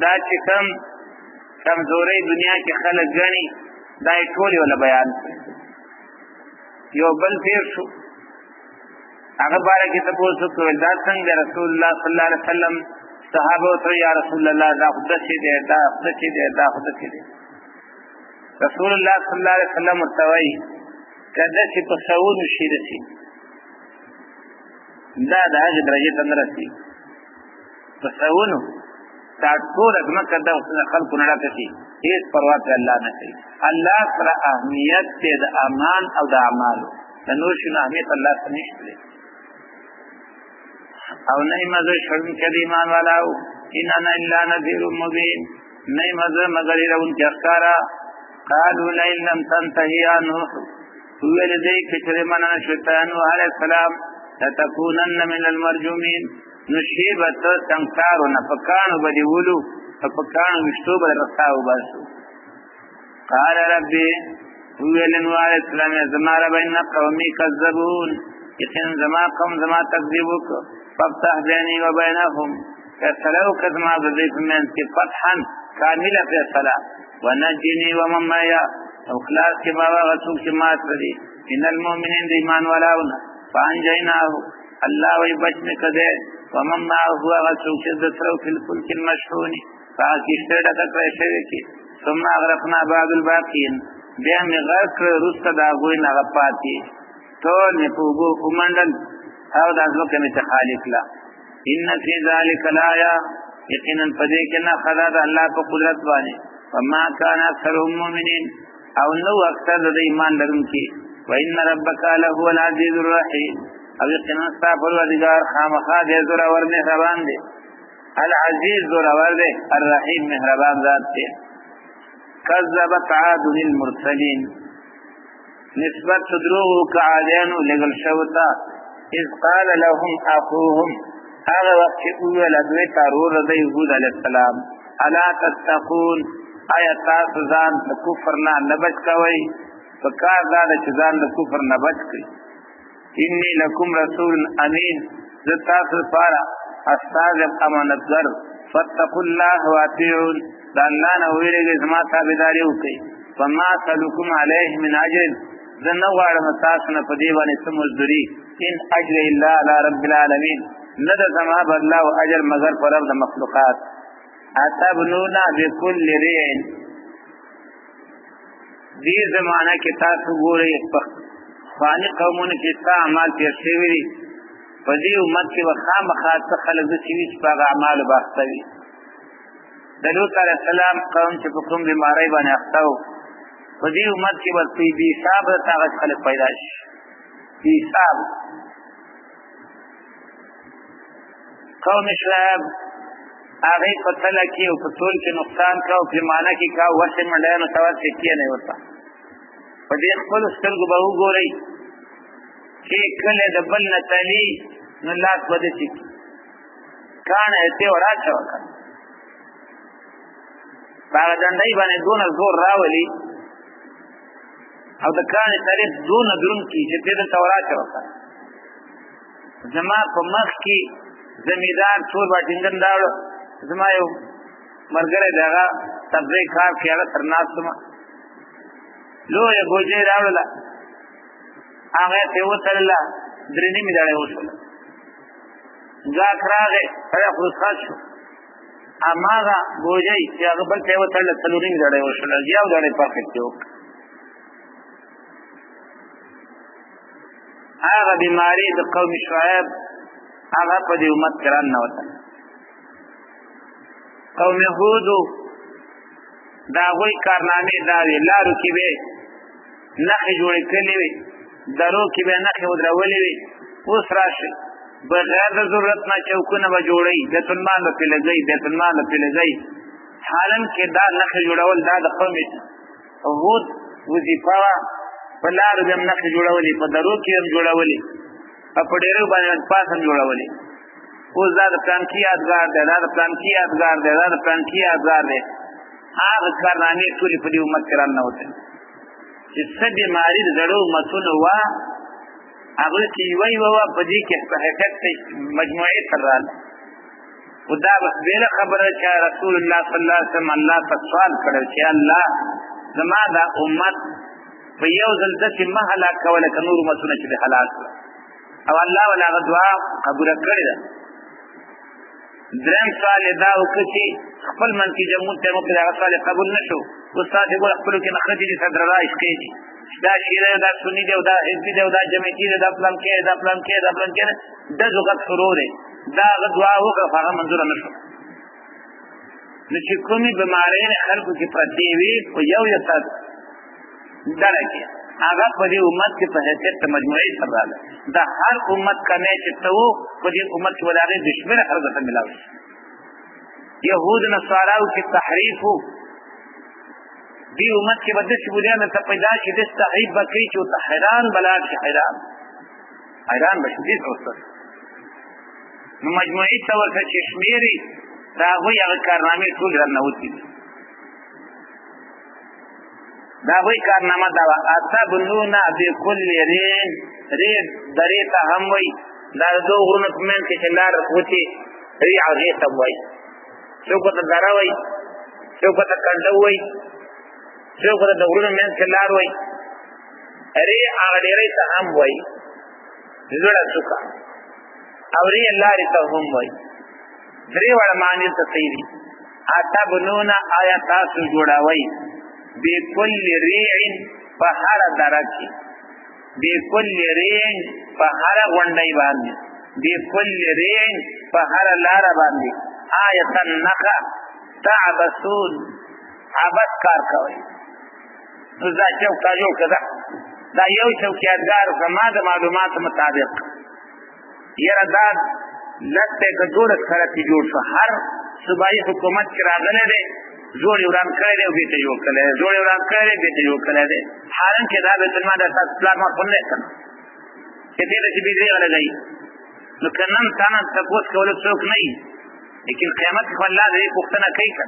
دا چې کوم کمزورۍ دنیا کې خلک ګڼي دا یې ټول یې وله بیان کړي یو بل تېر شو هغه باره کې تپوس وکړل دا څنګه رسول الله صلی الله علیه وسلم صحابه ورته یا رسول الله دا خو داسې دی دا خو داسې دی دا خو داسې دی رسول الله صلی الله علیه وسلم ورته وایي که داسې په سوونو شي رسي دا د هغې درجې ته نه رسېږي په سوونو دا ټوله ځمکه د خلکو نه ډکه شي هېڅ پروا پرې الله نه کوي الله سره اهمیت دی د امان او د اعمالو د نور شیونو اهمیت الله سره نشته دی او نه یم زه شړونکی د ایمان والاو ان انا الا نذیر مبین نه یم زه مګر یېروونکی ښکاره قالوا لئن لم تنته یا نوح وویل دی که چېرې منع نه شوې ته نوح علیه السلام لتکونن من المرجومین نو شی به ته سنګسار نه په کاڼو به دې ولو او په کاڼو ویشتو به رسا وباسو قال ربي وویل نوح علیه السلام زما ربه ان قومي کذبون یقینا زما قوم زما تکذیب وکړه فافتح بیني و بینهم فیصله وکړه زما د دوی په منځ کې فتحا کامله فیصله ونجني ومن معي او خلاص کې ما هغه څوک چې ما سره دي من المؤمنین د ایمان والاو نه فانجیناه الله وی بچ مې کړی ومن معه هغه څوک چې د سره فی الفلک المشحون په کښتۍ ډکه کړی شوې کې ثم اغرقنا بعد الباقین بیا مې غرق کړه وروسته د هغوی نه هغه پاتې ټول مې په اوبو ومنډل او دا ځمکه مې ته خالي کړه ان فی ذلک لآیه یقینا په دې کې نښه ده د الله په قدرت باندې وما کان اکثرهم مؤمنین او نو اکثر د ایمان لرونکي وان ربک لهو العزیز الرحیم او یقینا ستا پروردګار خامخا دی زورور مهربان دی العزیز زورور دی الرحیم مهربان ذات دی کذبت عاد للمرسلین نسبت دروغ کعادیانو لګل شوتا اذ قال لهم اخوهم هغه وخت چې وویل دوی ته ورور د یهود علیه السلام الا تتقون آیا تاسو ځان د کفر نه بچ کوئ په کار دا ده چې ځان د کفر نه بچ کړئ انی لکم رسول امین زه تاسو لپاره استازی امانتګر فاتقوا الله واطيعون دا الله نه ویریږئ زما تابعداري وکړئ وما اسألكم عليه من اجر زه نه غواړم تاسو نه په دې باندې څه مزدوري ان اجر الا على رب العالمین نه د زما بدله او اجر مگر پر رب د مخلوقات اتبنون بكل ريع دې زمانہ کې تاسو ګورئ فانی قومونه چې تا اعمال تیر شوي دي په دې امت کې به خامخا څه خلک داسې وي چې په هغه اعمالو به اخته وي د لوط علیه السلام قوم چې په کوم بیمارۍ باندې اخته و په دې امت کې به بې حسابه هغه خلک پیدا شي بې حسابه قوم شعیب هغې په تله کې او په ټول کې نقصان کا او پیمانه کې کا وسې منډیانو ته ورسې کېنئ ورته په دې خپلو سترګو به وګورئ چې کله د بل نه تلي نو لاس به داسې کړي کاڼه یې ته ور اچوه که په هغه ډنډۍ باندې دونه زور راولي او د کاڼې طریق دونه دروند کړي چې ته دلته ور اچوه که زما په مخ کې زمیدار ټول واټینګن راوړه زما یو ملګری د هغه تفریح کار کې هغه سره ناست وم لویه ګوجۍ راوړله هغه یې ترې وتړله درې نیمې دړۍ وشوله ګاک راغی سړی خو رخصت شو هماغه ګوجۍ چې هغه بل ته یې وتړله څلور نیمې دړۍ وشوله یو دړۍ پاکټ کې وکړه هغه بیماري د قوم شعیب هغه په دې امت کې راننوتله قوم هودو د هغوی کارنامې دا وې لارو کې به نښې جوړې کړلې وې درو کې به نښې ودرولې وې اوس راشئ بغیر د ضرورت نه چوکونه به جوړوي بیت المال به پرې لګوي بیت المال به پرې لګوي حالم کې دا نښې جوړول دا د قوم هود وظیفه وه په لارو به هم نښې جوړولې په درو کې هم جوړولې او په ډېرو باندې پاس هم جوړولې اوس دا د پلانکي یادګار دی دا د پلانکي یادګار دی دا د پلانکي یادګار دی هغه کارنامې ټولې په دې امت کې راننوتلې چې څه بیماري د زړو امتونو وه هغه چې یوه وه په دې کې په حقیقت مجموعې سره راغله خو دا بس بېله خبره چې رسول الله صلی الله علیه وسلم الله ته سوال کړی چې الله زما دا امت په یو ځل داسې مه هلاک کوه لکه نور امتونه چې دې هلاک کړه او الله ول هغه دعا قبوله کړې ده درېیم سوال یې دا وکړه چې خپل منفي جمهور ته مو هغه سوال قبول نه شو اوس تاسې ګوره خپلو کې نښتې دي صدر رایش کوي چې دا شیره دا سني دی او دا حزبي دی او دا جمعیتي دی دا پلانکې دی دا پلانکې دی دا پلانکې دی ډزو غږ شروع دی دا هغه دعا وکړه خو هغه منظوره نه شوه نو چې کومې بیمارۍ خلکو کې پرتې وي په یو ساعت ډله کې هغه په دې امت کې په حیثیت د مجموعې سره راغله د هر امت کمی چې ته و په دې امت کې به د هغې بې شمېره خلکو ته میلاو شي یهود نصاراو کې تحریف و دې امت کې به داسې بولیان ته پیدا شي داسې تحریف به کوي چې ورته حیران به لاړ شي حیران به شي دې ته ورته نو مجموعې ته ورته چې شمېري د هغوی هغه کارنامې ټولې راننوتې دي دا هغوی کارنامه دا وه اتبنون بکل رین رین درې ته هم وایي دا د دوو غرونو په منځ کې چې لار وتې ریع هغې ته وایي څوک ورته دره وایي څوک ورته کنډه وایي څوک ورته د غرونو منځ کې لار وایي ریع هغه ډېرۍ ته هم وایي زړه څوکه او ریع لارې ته هم وایي درې واړه معنې ته صحیح دي اتبنون آیا تاسو جوړوئ بكل ريع فهر دركي بكل ريع فهر غونډي باندې بكل ريع فهر لار باندې آیت النخا تعبسون عبس کار کوي نو دا چوکا جوړ کړه دا یو چوکیدار زما د معلومات مطابق یره دا لته کډور سره جوړ شو هر صوبایي حکومت کې راغله ده جوړ وران کړی دی او بیرته جوړ کړی دی جوړ وران کړی دی بیرته جوړ کړی دی حالان کې دا بیت المال د اساس پلان ما خپل نه کړ چې دې چې بيدري غلګي نو کنن ثانه تاسو کول څوک نه لیکن قیامت خو الله دې پختنه کوي کړه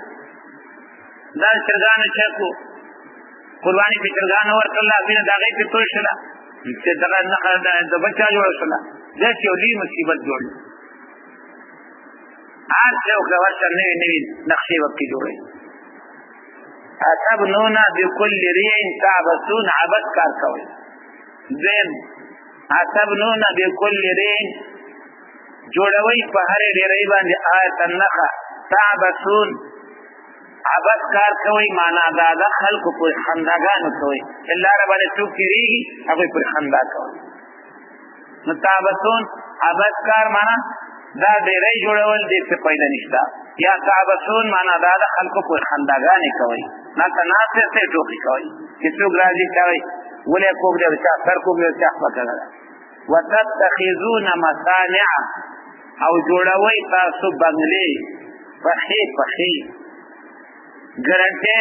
دا چرګان چې کو قرباني په چرګان ورکړل بیا دا غي په توي شله چې دا نه د بچا جوړ شله دا چې ولي مصیبت جوړ هر څه وکړه ورته نوې نوې نقشې ورپکې جوړوي. اتبنون بكل ريع تعبثون عبث کار کوي. دویم اتبنون بكل ريع جوړوي په هر ډیرۍ باندې آیت النخه تعبثون عبث کار کوي معنا دا د خلکو په خنداګانو کوي الله رب باندې څوک تیریږي هغه په خندا کوي. نو تعبثون عبث کار معنا دا ډیرۍ جوړول دې څه پیدا نشته. یا تعبثون معنا دا د خلکو په خنداګانې کوي نه تناسب ته ټوکی کوي چې څوک راځي کوي ولې کوم دې چې سر کوم دې چې خپل وتتخذون مصانع او جوړوي تاسو بنگلې پخې پخې ګارانټي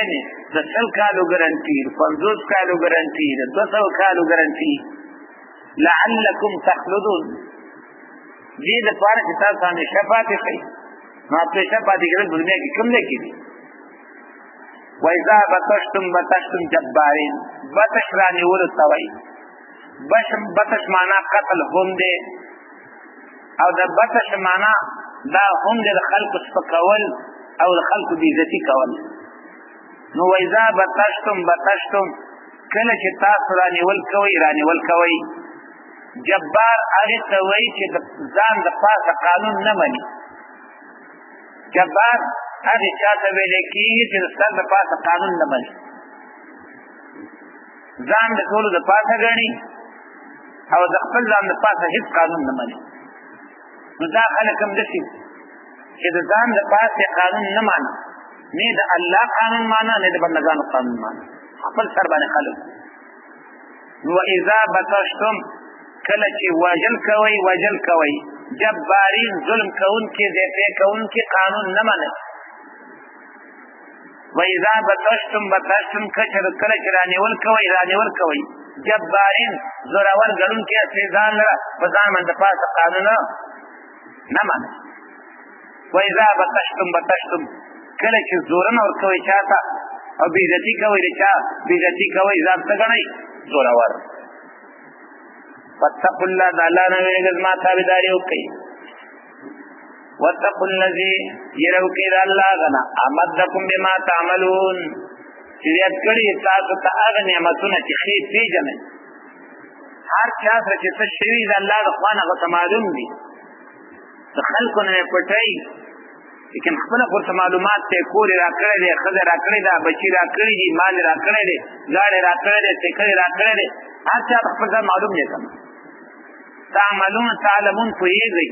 د 100 کالو ګارانټي 50 کالو ګارانټي 200 کالو ګارانټي لعلکم تخلدون دې د پاره چې تاسو باندې شفاعت کوي نو په شفاعت کې د دنیا کې کوم نه کیږي. وَإِذَا بَطَشْتُمْ بَطَشْتُمْ جَبَّارِينَ بطش رانی ورتوي بطش معنا قتل هم دې او د بطش معنا دا هم د خلق سپکول او د خلق بیزتی کول. نو وَإِذَا بَطَشْتُمْ بَطَشْتُمْ کله چې تاسو رانی ول کوي جبار هغه ته وایي چې ځان د پاسه قانون نه مني. جبار هغه چاته ویل کېږي چې ځان د پاسه قانون نه مني ځان د ټولو د پاسه ګڼي او د خپل ځان د پاسه هیڅ قانون نه مني. نو دا خلک هم داسې چې د ځان د پاسه قانون نه ماني نه د الله قانون مانا نه د بندګانو قانون مانا خپل سر باندې خلک. نو اذا بطشتم کله چې وجل کوي جبارین ظلم کوونکي زیاته کوونکي قانون نه مني. وَإِذَا بَطَشْتُمْ کله چې رانیول کوي جبارین زورور ګڼونکي ځان لره په ځان باندې پاسه قانون نه مني. وَإِذَا بَطَشْتُمْ کله چې زورنه ورکوي چاته او بیزتی کوي ځان ته ګڼي زورور. واتقوا الله د الله نه ویرېږئ زما تابعداري وکړئ. واتقوا الذي يروكي الله غنا امدكم بما تعملون چې یاد کړی تاسو ته هغه نعمتونه چې خې پیژنئ هر چا سره چې څه شوي د الله د خوا نه هغه معلوم دي د خلکو نه پټوي لیکن خپله ورته معلومات ته کور یې راکړی دی ښځه راکړې ده بچي راکړي دي مال یې راکړی دی ګاډی راکړی دی ټیکر یې راکړی دی هر چا خپل ځان معلوم دی که تعلمون پوهېږئ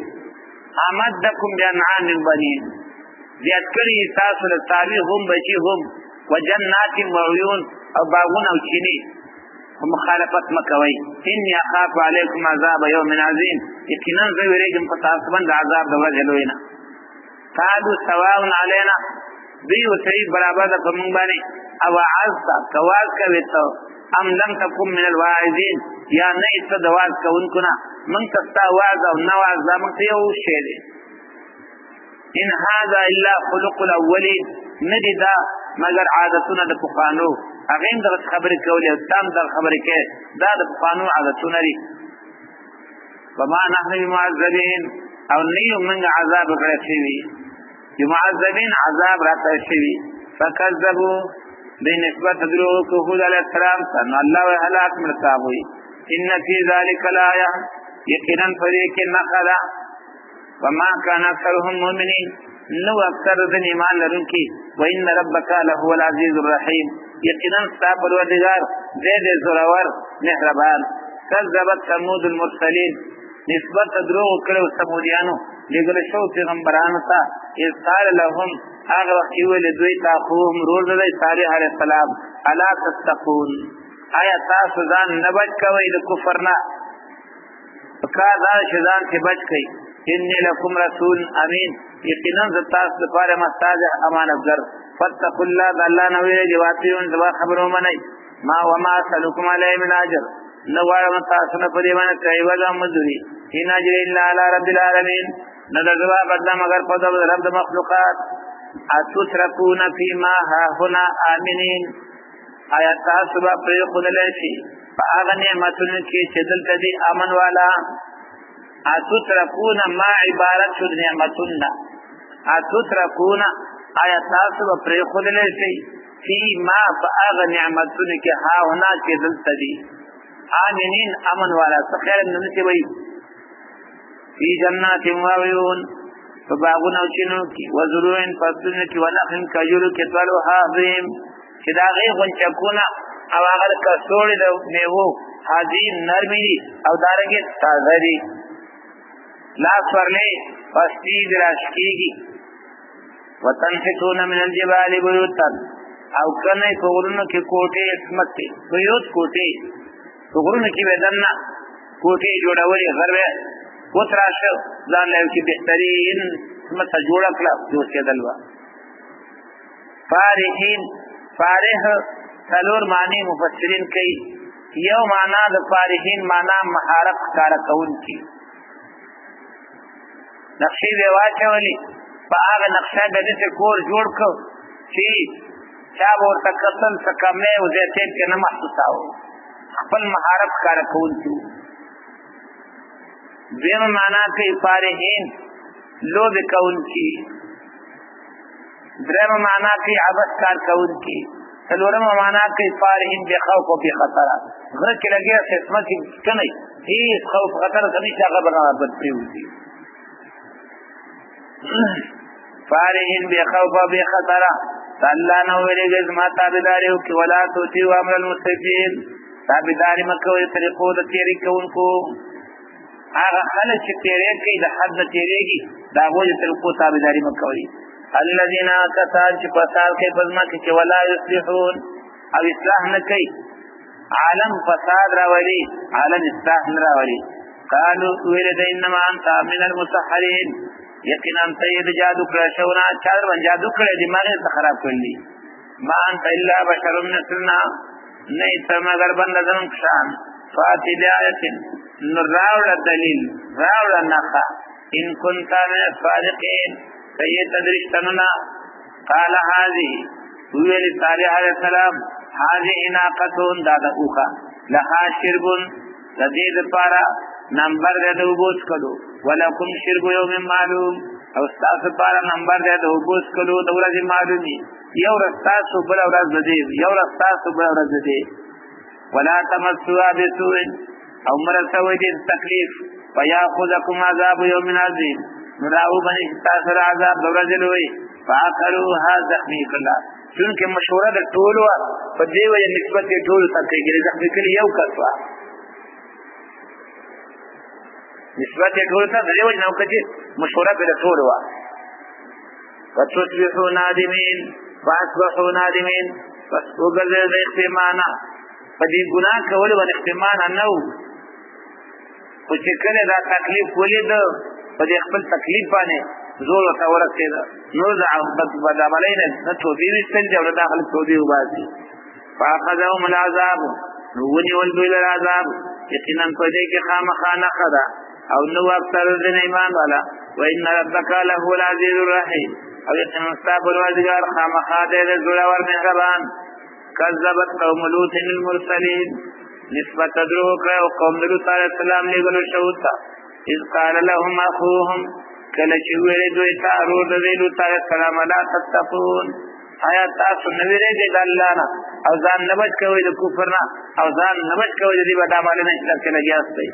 امدکم بانعام بنین زیات کړي تاسو له تابع هم بچي هم وجنات وعيون او باغونه او چینې مخالفت مکوئ. انی اخاف علیکم عذاب یوم عظیم یقینا زه ویرېږم په تاسو باندې عذاب د ورځې لوی نه. قالوا سواء علینا دوی ورته برابر ده په موږ باندې او عزت کواز کوي ته ام لم تکن من الواعظین یا نه ته د واز کوونکو نه من تستا واز او نواز دا موږ ته یو شی دی. ان هذا الا خلق الاولین ندی دا مگر عادتونه د پخوانو هغه هم دغه خبرې کولې او تام دغه خبرې کوي دا د پخوانو عادتونه دي. وما نحن بمعذبین او نه یو موږ عذاب کړی شوي بمعذبین عذاب راته شوي. فکذبوا بنسبت دروغ کو هود علیہ السلام ته الله و هلاک مرتابوي. ان فی ذلک الآیه یقینا فریق نخلا وما كان اکثرهم مؤمنین نو اکثر د ایمان لرونکي وان ربک لهو العزیز الرحیم یقینا ستا پروردگار دې زورور مهربان. کذبت ثمود المرسلین نسبت دروغ کړو ثمودیانو لګل شو پیغمبرانو ته اذ قال لهم هغه وخت ویل دوی ته قوم روز د صالح علیه السلام الا تتقون آیا تاسو ځان نه بچ کوئ د کفر نه فکاذا شذان ته بچ کوئ. انی لکم رسول امین یقینا تاسو لپاره محتاج امانتګر. فاتقوا الله د الله نه ویریږئ واطیعون زما خبرو منئ. ما وما اسألکم علیه من اجر نه غواړم تاسو نه په دې باندې څه عوض او مزدوري. ان اجر الا علی رب العالمین نه د جواب بدله مگر په رب د مخلوقات. اتترکون فیما هاهنا آمنین آیا تاسو به پرېښودلی شي په هغه نعمتونو کې چې دلته دي امن والا. اتترکون ما عبارت شد نعمتون نه اتترکون آیا تاسو به پرېښودلی شئ فی ما په هغه نعمتونو کې هاهنا چې دلته دي آمنین امن والا څه خیر هم نه وي فی جنات وعیون په باغونو او چینو کې وزروع فصلونو کې ونخل کجورو کې طلعها هضیم چې د هغې غونچکونه او هغه کڅوړې د میوو هضیم نرمې دي او دارنګې تازه دي لا سورلې پستی دې راشکېږي وتنحتون من الجبال بیوتا او کنه په غرونو کې کوټې عصمت بیوت کوټې په غرونو کې به دننه کوټې جوړولې غربه وتراشه ځان له کې بهترین عصمت جوړه کړه اوسېدل و فارحین فارح څلور معنی مفسرین کوي یو معنا د فارحین معنا مهارت کار کوونکی نقشې به واچولې په هغه نقشه د دې کور جوړ کړ چې چا ورته قتل سکمه او زیاتې کې نه محسوساو خپل مهارت کار کوونکی دیم معنا کوي فارحین لوب کوونکی دریم معنا کوي عبث کار کوونکی څلورم معنا کوي فارحین بخوف او بخطر غره کې لګي قسمت کنه هیڅ خوف خطر کوي چې هغه برابر پریوځي فارحین بخوف او بخطر الله نو ویلې زما تابعداري وکي ولا توتی و امر المستقيم تابعداري مکوې طریقو د تیری کوونکو هغه خلک چې تیرې کوي د حد نه تیریږي دا وایي طریقو تابعداري مکوې الذين كفروا چې فساد کوي پزما کې چې ولا يصلحون او اصلاح نه کوي عالم فساد راولي عالم اصلاح نه راولي قالوا ويل انما انت من المسحرين یقینا سید جادو کړه شونا چار باندې جادو کړه دماغ یې خراب کړلی ما انت الا بشر مثلنا نه ته مگر بندګان شان فاتل آیت نراول دلیل راول نخا ان كنت من الصادقين سید تدریشتنا قال هذه ویل صالح علیہ السلام هذه ناقتون دادا اوخا لها شرب لذید پارا نمبر دے دو بوس کلو ولکم شرب یوم معلوم او استاس پارا نمبر دے دو بوس کلو دورا جی معلومی یو رستاسو بلا ورز دے یو رستاسو بلا ورز دے ولا تمسوا بسوء او مرسوی دین تکلیف فیاخذکم عذاب یوم عظیم نراو بنی تاثر عذاب دورا جلوی فاقروها زخمی کلا چونکہ مشورہ دا ٹولو پا دیو یا نسبت ٹولو تکی گلی زخمی کلی یو کسوا نسبت ټول ته دیو نو کچې مشوره په ټول وا وتصبحوا نادمين فاصبحوا نادمين پس وګرځي د احتمانا په دې ګناه کول ول احتمال نه وو او چې کله دا تکلیف ولید په دې خپل تکلیف باندې زور او ورکه نو دا بدعملین نه توبې وستل جوړه داخل توبې وباسي فاخذهم العذاب ونی ول دوی العذاب یقینا په دې کې خامخانه خدا او نو اکثر دین ایمان والا و ان ربک له العزیز الرحیم او یقینا استغفر الوادگار خامخاده زړور مهربان کذبت قوم لوط المرسلین نسبت درو کړه قوم لوط علیہ السلام لګلو شوتا اذ قال لهم اخوهم کله چې ویل دوی ته ورود دی لوط علیہ السلام لا تتقون آیا تاسو نو ویریږئ د الله نه او ځان نه بچ کوئ د کفر نه او ځان نه بچ کوئ د دې بدعمل نه چې لګیاستئ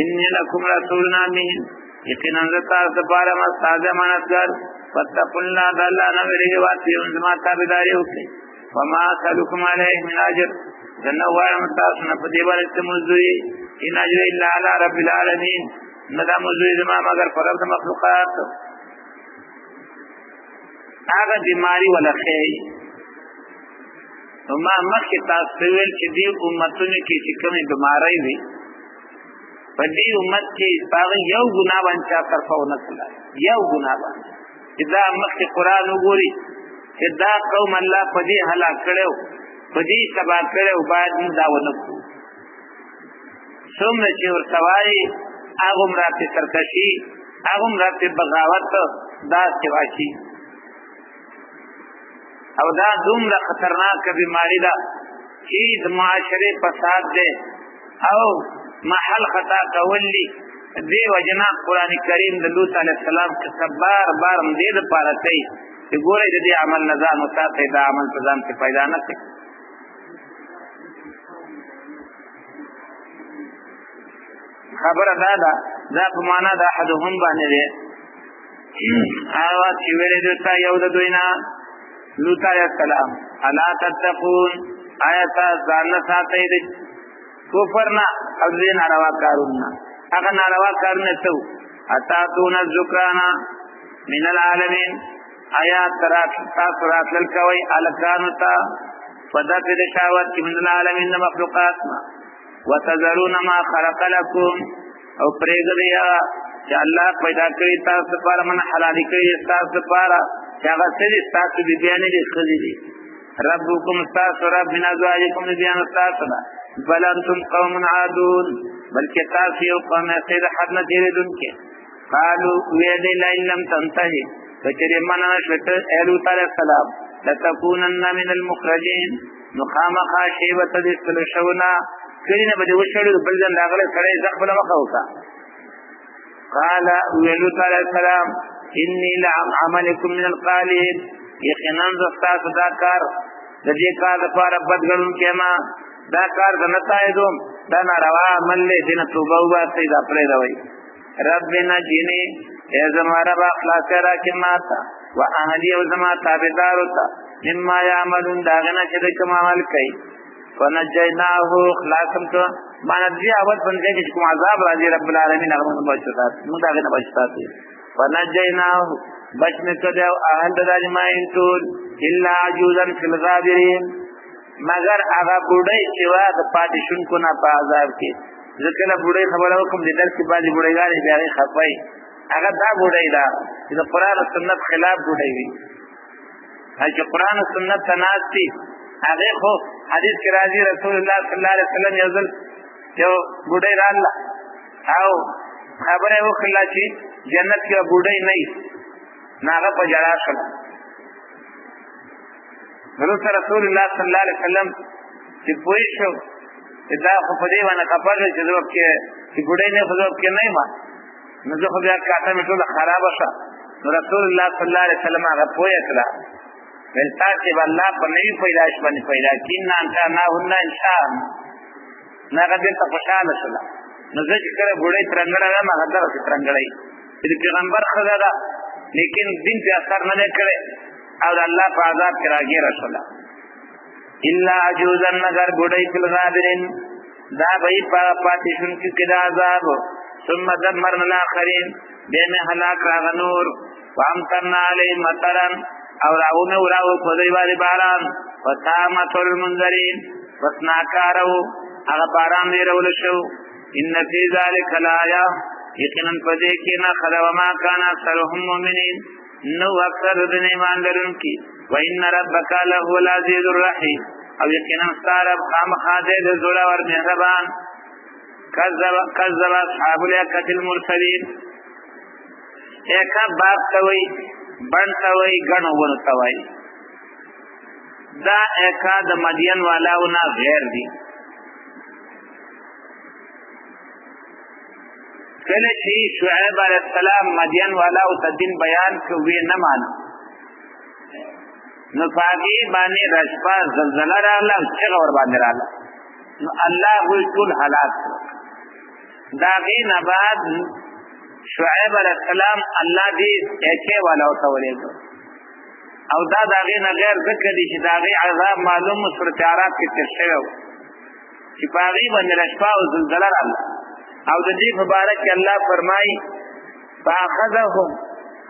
انی لکم رسول امین یقینا تاسو لپاره ما ساده امانتګر فتقوا الله تعالی نو ویریږئ واسي زما تابعداري وکړئ وما اسالکم علیه من اجر جنوایم تاسو نه په دې باندې مزدوری ان اجر الا علی رب العالمین ندا مزدوری زما مگر پر رب مخلوقات هغه بیماری ولا خیر وما مخکې تاسو ویل چې دې امتونو کې چې کومه بیماری وي په دې امت کې هغه یو ګناه باندې طرفه ونه کړل یو ګناه باندې دا مخکې قران وګوري چې دا قوم الله په دې هلاک کړو په دې تبا کړو بعد دا ونه کو څومره چې ورتوای هغه مراتب سرکشي هغه مراتب بغاوت دا سواشي او دا دومره خطرناک بیماری ده چې د معاشره فساد ده او محل خطا کولی دې وجنا قران کریم د لوط علیه السلام څخه بار بار دې د پاره کوي چې ګورې دې عمل نه ځان وساتې دا عمل په ځان کې پیدا نه کړي. خبره دا په معنا د احدهم باندې دی هغه چې ویلې دته یو د دوی نه لوط علیه السلام الا تتقون آیات ځان ساتي دې کفر نه او دې ناروا کارونه هغه ناروا کارونه څو اتاتون الذکرانا من العالمین آیات ترات للکوي الکانتا فدت الشهوات من العالمین مخلوقات وتذرون ما خلق لكم او پرېږدیا چې الله پیدا کړی تاسو لپاره من حلال کړی تاسو لپاره چې هغه څه تاسو دې بیان دي خلې دي ربکم تاسو رب من ازواجکم بیان تاسو بل انتم قوم عادون بلکې تاسو یو قوم سید حد نه تیریدونکي قالوا ویل لئن لم تنتهي فچری منا شت ایلو تعالی السلام لتكونن من المخرجين نقام خاشبه تدسلشونا کله به وشړو بل ځل راغله سره ځخبل مخوکا قال ویلو تعالی السلام انی لعملکم من القالین یقینا زستا صداکار د دې کار لپاره بدګلون کما دا کار د نتایدوم دا ناروا عمل له دین توبه واسي دا پرې روي ربنا جنی ای زماره با اخلاص را کی ماتا واهلی او زما تابعدار وتا مما یعملون داغنا چې کوم عمل کوي فنجیناه خلاصم تو باندې دی اول باندې چې کوم عذاب راځي رب العالمین هغه موږ بچتا موږ هغه نه بچتا فنجیناه بچنه کده او اهل د اجمعین ټول الا عجوزا فی الغابرین مگر هغه بډای چې وا د پاتشون کو نه په عذاب کې ځکه له بډای خبره وکم د درس باندې بډایګاری بیا خپای هغه دا بډای دا چې د قران او سنت خلاف بډای وي چې قران او سنت تناسي هغه خو حدیث کې راځي رسول الله صلی الله علیه وسلم یو بډای را الله او خبره وکړه چې جنت کې بډای نه ناغه په جړا شول رسول الله صلی الله علیه وسلم چې پوه شو دا خو په دې باندې خبر چې زه کې چې بډای نه خو کې نه ما نو زه خو بیا کاته مې ټول خراب شو رسول الله صلی الله علیه وسلم هغه پوه کړه ولتا چې الله په نوې پیدائش باندې پیدا کینا انت نه هنه ان شاء الله هغه دې ته خوشاله شول نو زه چې کله بډای ترنګړه ما هغه درته ترنګړی دې پیغمبر خدا لیکن دین په اثر نه کړي او الله په عذاب کې راګي رسول الا عجوزن مگر بډای په غابرین دا به په پاتیشن کې کدا عذاب ثم دمرنا الاخرين بما هلاك راغنور وامطرنا عليهم مطرا او راونه وراو په دې باندې باران وتامت المنذرين وسناکارو هغه باران دی رول شو ان فی ذلک لایا یقینا پدې کې نه خلوا ما کان اکثرهم مؤمنین نو اکثر د ایمان لرونکي و ان ربک له العزیز الرحیم او یقینا ستاره خامخاده د زړه ور مهربان کذب اصحاب الیکه المرسلین ایکا باب توي بن توي غنو ون توي دا ایکا د مدین والاونه غیر دي کله چې شعیب علیہ السلام مدین والا او تدین بیان کوي نه مان نو پاګي باندې رشپا زلزلہ رااله چې اور باندې رااله نو الله وی ټول حالات دا غي نه بعد شعیب علیہ السلام الله دې اچي والا او تولید او دا غي نه غیر ذکر دي چې دا غي عذاب معلوم صورت عرب کې تشریو چې پاګي باندې رشپا او زلزلہ رااله او د دې مبارک الله فرمای فاخذهم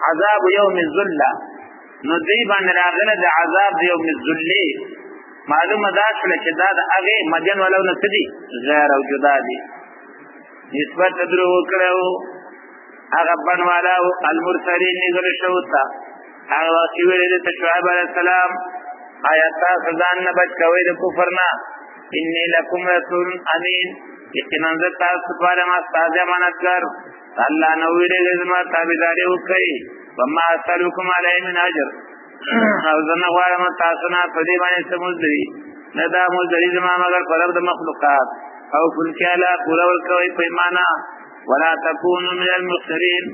عذاب يوم الذله نو دې باندې راغله د عذاب یوم الذله معلومه ده چې دا د هغه مدین ولو نه تدي غیر او جدا دي نسبت درو کړو هغه بنوالا او المرسلین نزل شوتا هغه چې ویل د شعیب علیہ السلام آیات ځان نه بچ کوي د کفر نه انی لکم رسول امین یقینا تاسو په ما تازه امانتګر الله نو ویل زما تابعداري وکړي وما اسلکم علی من اجر او زنه غواړم تاسو نه په دې باندې سموځري نه دا موځري زما مگر پر د مخلوقات او کل کاله پورا ورکوي پیمانه ولا تكونوا من المخسرين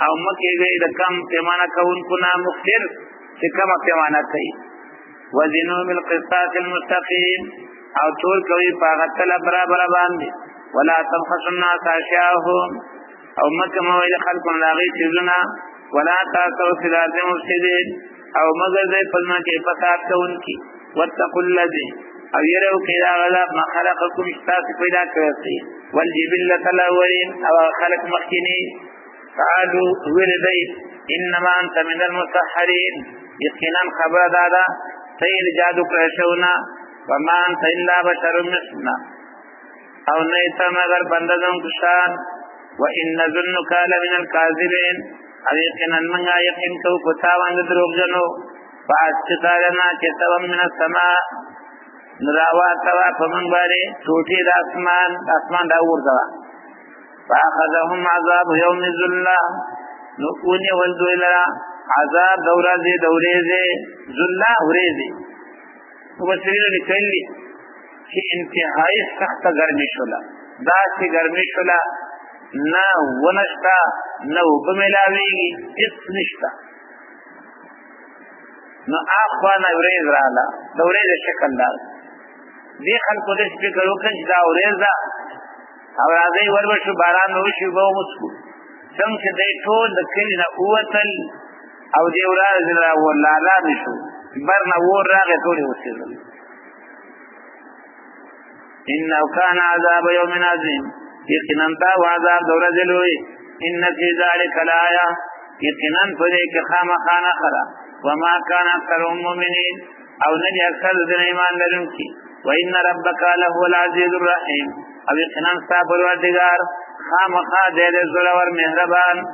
او مکیږي د کم پیمانه کوونکو نه مخسر چې کم پیمانه کوي وزنوا بالقسطاس المستقيم او ټول کوي په غتل برابر باندې ولا تبخسوا الناس اشياءهم او مکه مویل خلقون لاغي چیزونه ولا تاسو فی الارض مفسدین او مگر دې پلمه کې فساد کوونکی واتقوا الذي او يرو كذا غلا ما خلقكم استاس پیدا کړی والجبلة الاولين او خلق مخکینی قالوا ولدي انما انت من المسحرين یقینا خبر دادا تیل جادو کړشونا وما انت الا بشر مثلنا او نیت مگر بنددون کشان وان ظنك لمن الكاذبين او یقینا منگا یقین تو پتاوند دروغ جنو فاسقطالنا كسبا من السماء نراوا توا پمن باره ټوټي د اسمان دا ورځه فاخذهم عذاب يوم الذله نقوني والذللا عذاب دورې ذله ورېږي وبصير لیکلي چې انتهایی سخت ګرمي شولا دا چې ګرمي شولا نه ونشتا نه وبملاويږي هیڅ نشتا نو اخوانه ورېز رااله دورې د شکل دار دې خلکو دې فکر وکړ چې دا ورېزه او راځي ورشو باران وشي وو مسکو څنګه دې ټول د کلی نه اوتل او دې ورځ را ولاله نشو برنه ور راغې ټول وسیدل انه كان عذاب يوم عظيم یقینا تا عذاب دورځلوي ان في ذلك الايه یقینا فدې کې خامخانه خرا وما كان اكثر المؤمنين او نه اکثر د ایمان لرونکي وان ربك له العزيز الرحيم او یقینا پروردگار خامخا دې زړور مهربان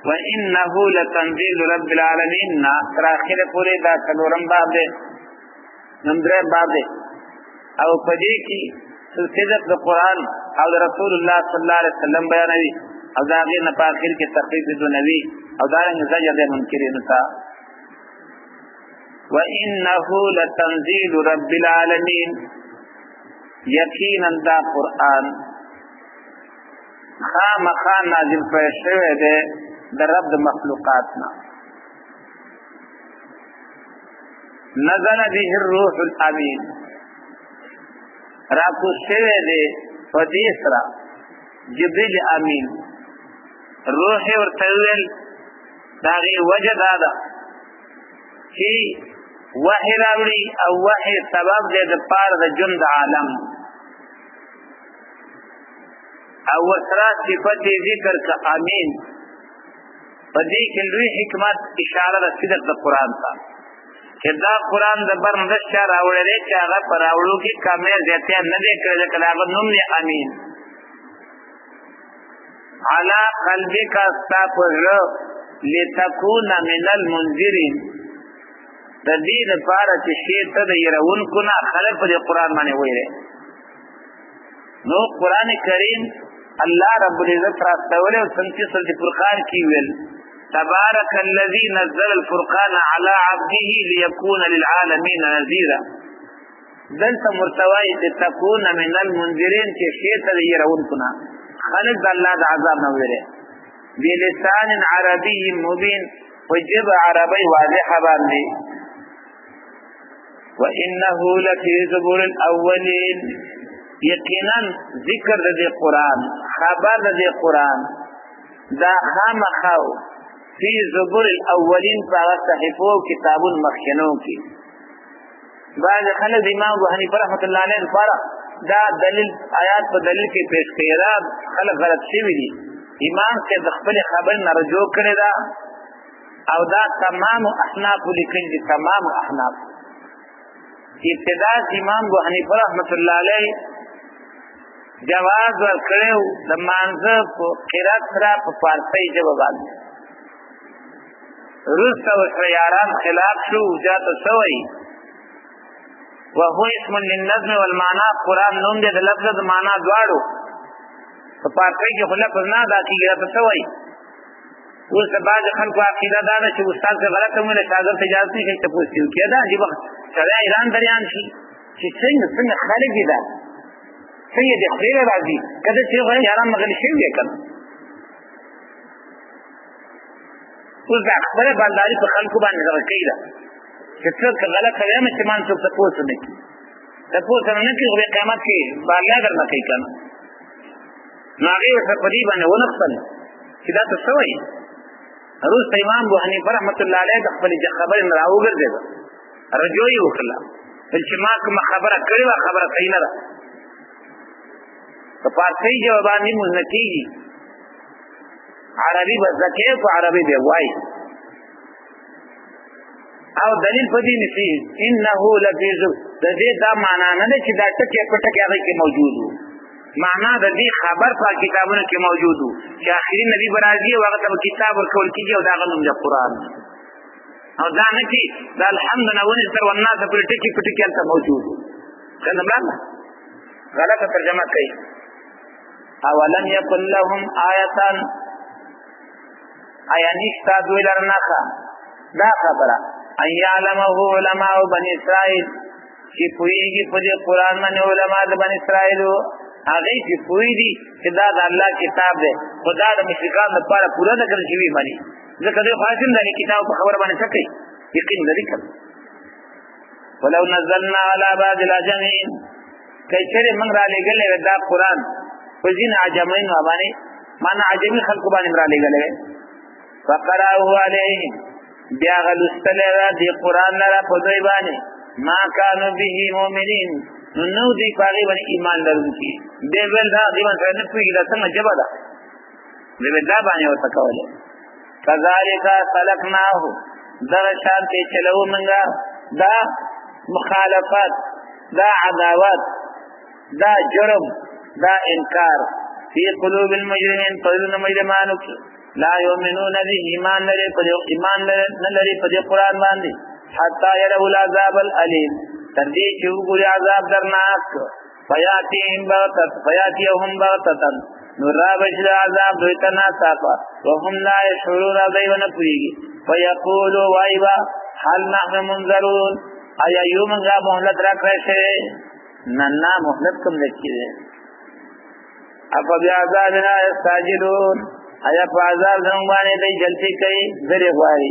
وانه لتنزيل رب العالمين تر اخره پورې دا څلورم باب دی نمبر باب دی او پدې کې صدق د قران او د رسول الله صلی الله علیه وسلم بیانوي او دا غیر نه په اخر کې تخفیف د نبی او دا رنګ زجر د منکرین ته وانه لتنزيل رب العالمين یقینا دا قرآن خامخا نازل شوی دی د رب د مخلوقاتنا نزل به الروح الامین راکو شوی دی په دې سره جبريل امین روح ورته ویل دا غي وجه دا ده چې وحی راوړي او وحی سبب دې د پاره د ژوند عالم او وسره صفت ذکر کا امین پدې کې لوی حکمت اشاره د صدق د قران ته چې دا قران د برندش راوړل چې هغه پر راوړو کې کمه زیاته نه دې کړل کله هغه نوم یې امین علا قلبک استغفر لتكون من المنذرين د دې لپاره چې شی ته د يرونکو نه خلق په قران باندې وایي نو قران کریم الله رب العزت راستول او څنګه سورۃ فرقان کې ویل تبارك الذي نزل الفرقان على عبده ليكون للعالمين نذيرا دلته مرتوی تكون من المنذرين چې شی ته د يرونکو نه خلق الله د عذاب نه ویل بلسان عربي مبين وجب عربي واضح باندې وانه لفي زبور الاولين یقینا ذکر د قرآن خبر د قرآن دا خامخاو فی زبور الاولین په صحیفو کتابون مخکنو کې بعض خلک امام ابو حنیفه رحمۃ اللہ علیہ لپاره دا دلیل آیات په دلیل کې پیش کړي را خلک غلط شوی دي امام کې د خپل خبر نه رجوع کړي دا او دا تمام احناف لیکل دي تمام احناف ابتدا امام ابو حنیفه رحمۃ اللہ علیہ جواز ورکړو د مانزه په قرات سره په فارسی ژبه باندې روس او یاران خلاف شو جاته سوی وهو اسم للنظم والمعنى قران نوم دې د لفظ د معنا دواړو په فارسی کې خلاف نه دا کیږي ته سوی اوس بعض خلکو عقیده دا ده چې استاد څه غلطه مونږ شاګرد ته اجازه نه کوي ته پوښتنه کیدا چې وخت سره ایران دریان شي چې څنګه خالق دي دا سید خیر راضی کده چې غوړي یاران مغلی شي وکړه اوس دا خبره بلداري په خلکو باندې راکې ده چې څوک غلط کوي مې چې مان څوک تاسو نه کی تاسو نه کی غوړي قیامت کې بالا درنه کوي کنه ناغي ورته پدی باندې ونخل چې دا څه وایي روز امام ابو حنیفه رحمۃ اللہ علیہ د خپل خبر نه راوګرځید رجوعي وکړه چې ما کوم خبره کړې و خبره صحیح نه ده په فارسی جوابانی مونږی عربي بزکه په عربي دی وای او دلیل پدې نشي انه لفظ د دې دا معنا نه ده چې دا ټکي په ټکي هغه کې موجود وو معنا د دې خبر په کتابونو کې موجود وو چې اخري نبی برازي هغه ته کتاب ورکول کیږي او دا غنوم د قران او دا نه چې دا الحمدلله ونذر والناس په ټکي په ټکي ته موجود وو کنه بل غلطه ترجمه کوي اولم یکن لهم آیتان آیا نشتا دوی لرناخا دا خبره ان یعلمه علماء بنی اسرائیل چې پوهیږي په دې قرآن باندې علماء د بنی اسرائیل هغه چې پوهی دي چې دا د الله کتاب دی خدا د مشرکانو لپاره پوره نه کړی شوی باندې ځکه دوی خاصم د کتاب په خبره باندې شکې یقین لري کړ ولو نزلنا على بعض الاجمين کچره موږ را لګلې دا قرآن وزین عجمین باندې معنا عجمی خلق باندې را لګلې فقرأوا عليهم بیا غلستل را دی قرآن لرا په دوی باندې ما كانوا به مؤمنين نو دی پاغي باندې ایمان لرونکي دی ول دا دی باندې نه پیږي دا څنګه جواب ده دی دا باندې وته کوله كذلك سلكناه دا شانته چلو منګه دا مخالفت دا عداوت دا جرم دا انکار فی قلوب المجرمین قلوب المجرمانو لا یؤمنون به ایمان لري په قرآن باندې حتی يروا العذاب الالم تر دې چې وګوري عذاب درناک فیاتیهم بغتة نور بشر عذاب دویتنا صافا وهم لا يشعرون دیون پوریږي فیقولوا وایوا هل نحن منذرون ایا یومغه مهلت راکړی شي ننا مهلت کوم لکې اپا بیعذابنا استاجلون ایا پا عذاب زنگ بانے دی جلتی کئی ذری غواری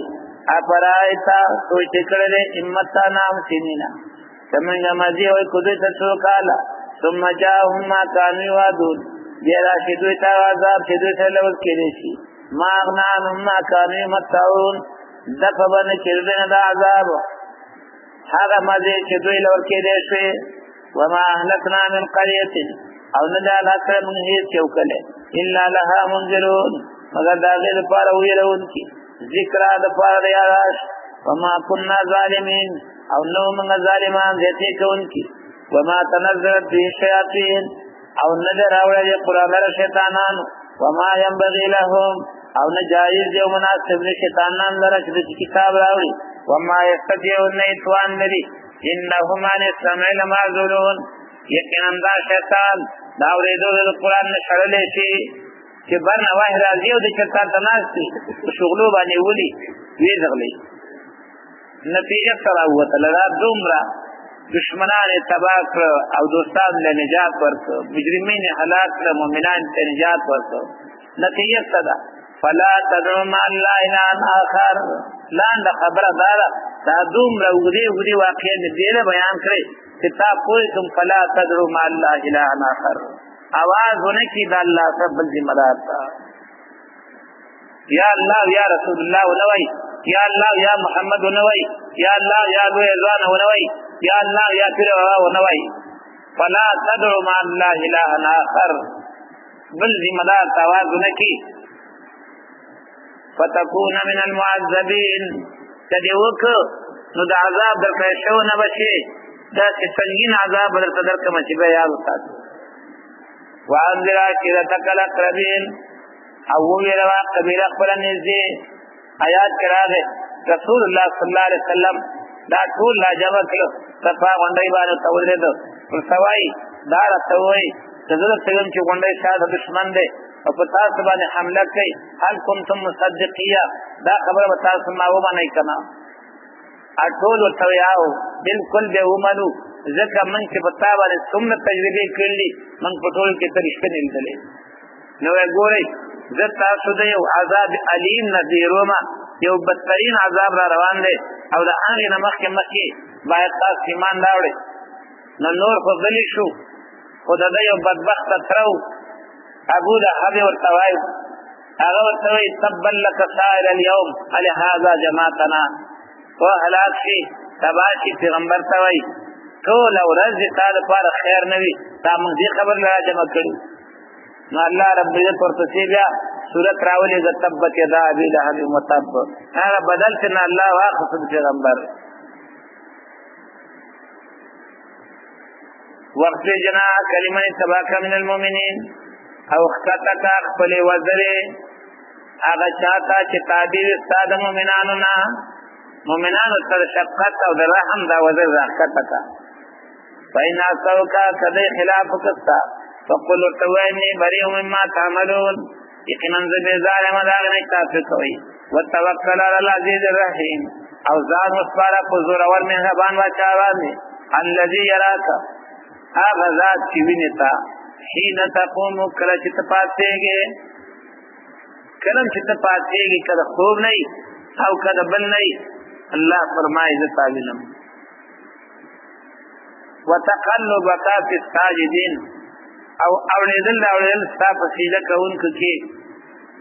اپا رائتا سوچ کرده امتا نام سینینا سمنگا مزی ہوئی کدوی تسو کالا ثم جاهم ما کانوی وادون دیرا شدوی تا عذاب شدوی تا لوز کلیشی ما اغنانهم ما کانوی متعون دفبن چردن دا عذاب حاغ مزی شدوی لوز کلیشی وما اهلکنا من قریت او نه دا لاکړه مونږ هیڅ یو کله الا لها منذرون مگر دا دې لپاره ویلون کی ذکر د پاره یاراش وما كنا ظالمین او نو موږ ظالمان دې کوون کی وما تنزلت به الشیاطین او نه راوړل قرآن له شیطانانو وما ينبغي لهم او نه جایز دی مناسب شیطانان لره چې کتاب راوړي وما یستطيعون ایتوان لري انهم عن السمع لمعزولون یقینا دا شیطان دا ورېدو د قرآن نه شړلې شي چې برنه واه راځي او د شیطان تناسي شغلو باندې ولي وی ځغلي نتیجه سره وته لرا دومره دشمنان تباہ او دوستان له نجات ورکړه مجرمین هلاک له مؤمنان ته نجات ورکړه نتیجه صدا فلا تدعوا مع الله الا اخر لاند خبره دا دومره وګړي واقعي دې بیان کړي کتاب کوئی تم فلا تدعوا مع الله الا اخر आवाज होने की दा अल्लाह सब जिम्मेदार था या अल्लाह या रसूल अल्लाह वलवई या अल्लाह या मोहम्मद वलवई या अल्लाह या दुआन वलवई या अल्लाह या फिर वलवई फला तदعوا مع الله الا اخر बल जिम्मेदार आवाज होने की فتكون من المعذبين تدوک نو د عذاب در پېښو نه بشي دا څنګه عذاب در صدر کما چې بیا وسات وانذر عشيرتك الاقربين او ویرا قبیله خپل نږدې آیات کراغه رسول الله صلی الله علیه وسلم دا ټول لا جواب کړو صفا غونډي باندې تولید پر سوای دا راوي حضرت څنګه چې غونډي شاده دشمن دی او په تاسو باندې حمله کوي هل کنتم مصدقیه دا خبره به تاسو ما و باندې کنا اټول وتویاو بالکل به ومنو ځکه موږ چې په تا باندې څومره تجربې کړلي موږ په ټول کې ته رښتینې لیدلې. نو ګورئ زه تاسو د یو عذاب علیم نه ډېرومه، یو بدترین عذاب را روان دی او د هغې نه مخکې باید تاسو ایمان راوړئ. نو نور خو غلی شو، خو د ده یو بدبخته تره و ابو لهب ورته وایي، هغه ورته وایي تبا لک سائر اليوم الهذا جماعتنا، و هلاک شي تباه شي. پیغمبر ته وایي ټوله ورځ د تا لپاره خیر نه وي، تا موږ دې خبر را جمع کړي. نو الله رب عزت ورپسې بیا صورت راولېږه تبت یدا ابي لهب وتب، هغه بدل چې نه الله واخلص د پیغمبر. وقت جنا کلمه تباک من المؤمنین، او خطک خپل وزره هغه چاته چې تابع ستا د مؤمنانو نه، مؤمنانو سره شفقت او د رحم دا وزر راخطک. فإن عصوك کدی خلاف کستا فقل ورتوینی بریء مما تعملون، یقینا زه بیزار یم د هغې نه چې تاسو کوئ. وتوکل علی العزیز الرحیم، او ځان وسپاره په زورور مهربان باچا باندې. الذي یراک، هغه ذات چې ویني تا حین تقوم، کله چې ته پاڅېږې، کله چې ته پاڅېږې، که د خوب نه او که د بل نه. الله فرمایي زه تا وینم. وتقلبک فی الساجدین، او اورېدل ستا په سجده کوونکو کې،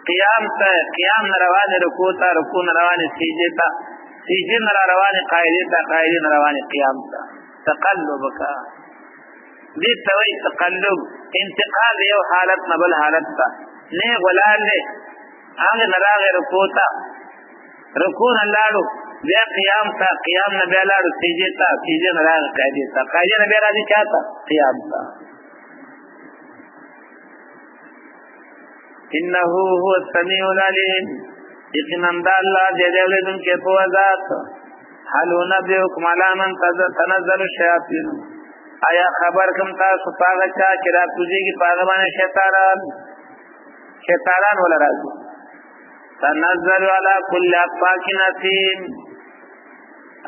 قیام نه روانې رکوع ته، رکوع نه روانې سجدې ته، سجدې نه را روانې قاعدې ته، قاعدې نه روانې قیام ته. تقلبک دې ته وایي تقلب، انتقال د یو حالت نه بل حالت ته. نیغ ولاړ دی، هغې نه راغی رکوع ته، رکوع نه لاړو بیا قیام ته، قیام نه بیا لاړو سجدې ته، سجدې نه راغی قاعدې ته، قاعدې نه بیا راځي چا ته؟ قیام ته. انه هو السمیع العلیم، یقینا د الله دی اورېدونکی پوه ذات. هل ننبئکم علی من تنزل الشیاطین، آیا خبر کوم تاسو په هغه چا چې راکوزېږي په هغه باندې شیطانان وله راځي. تنزل علی کل افاک اثیم،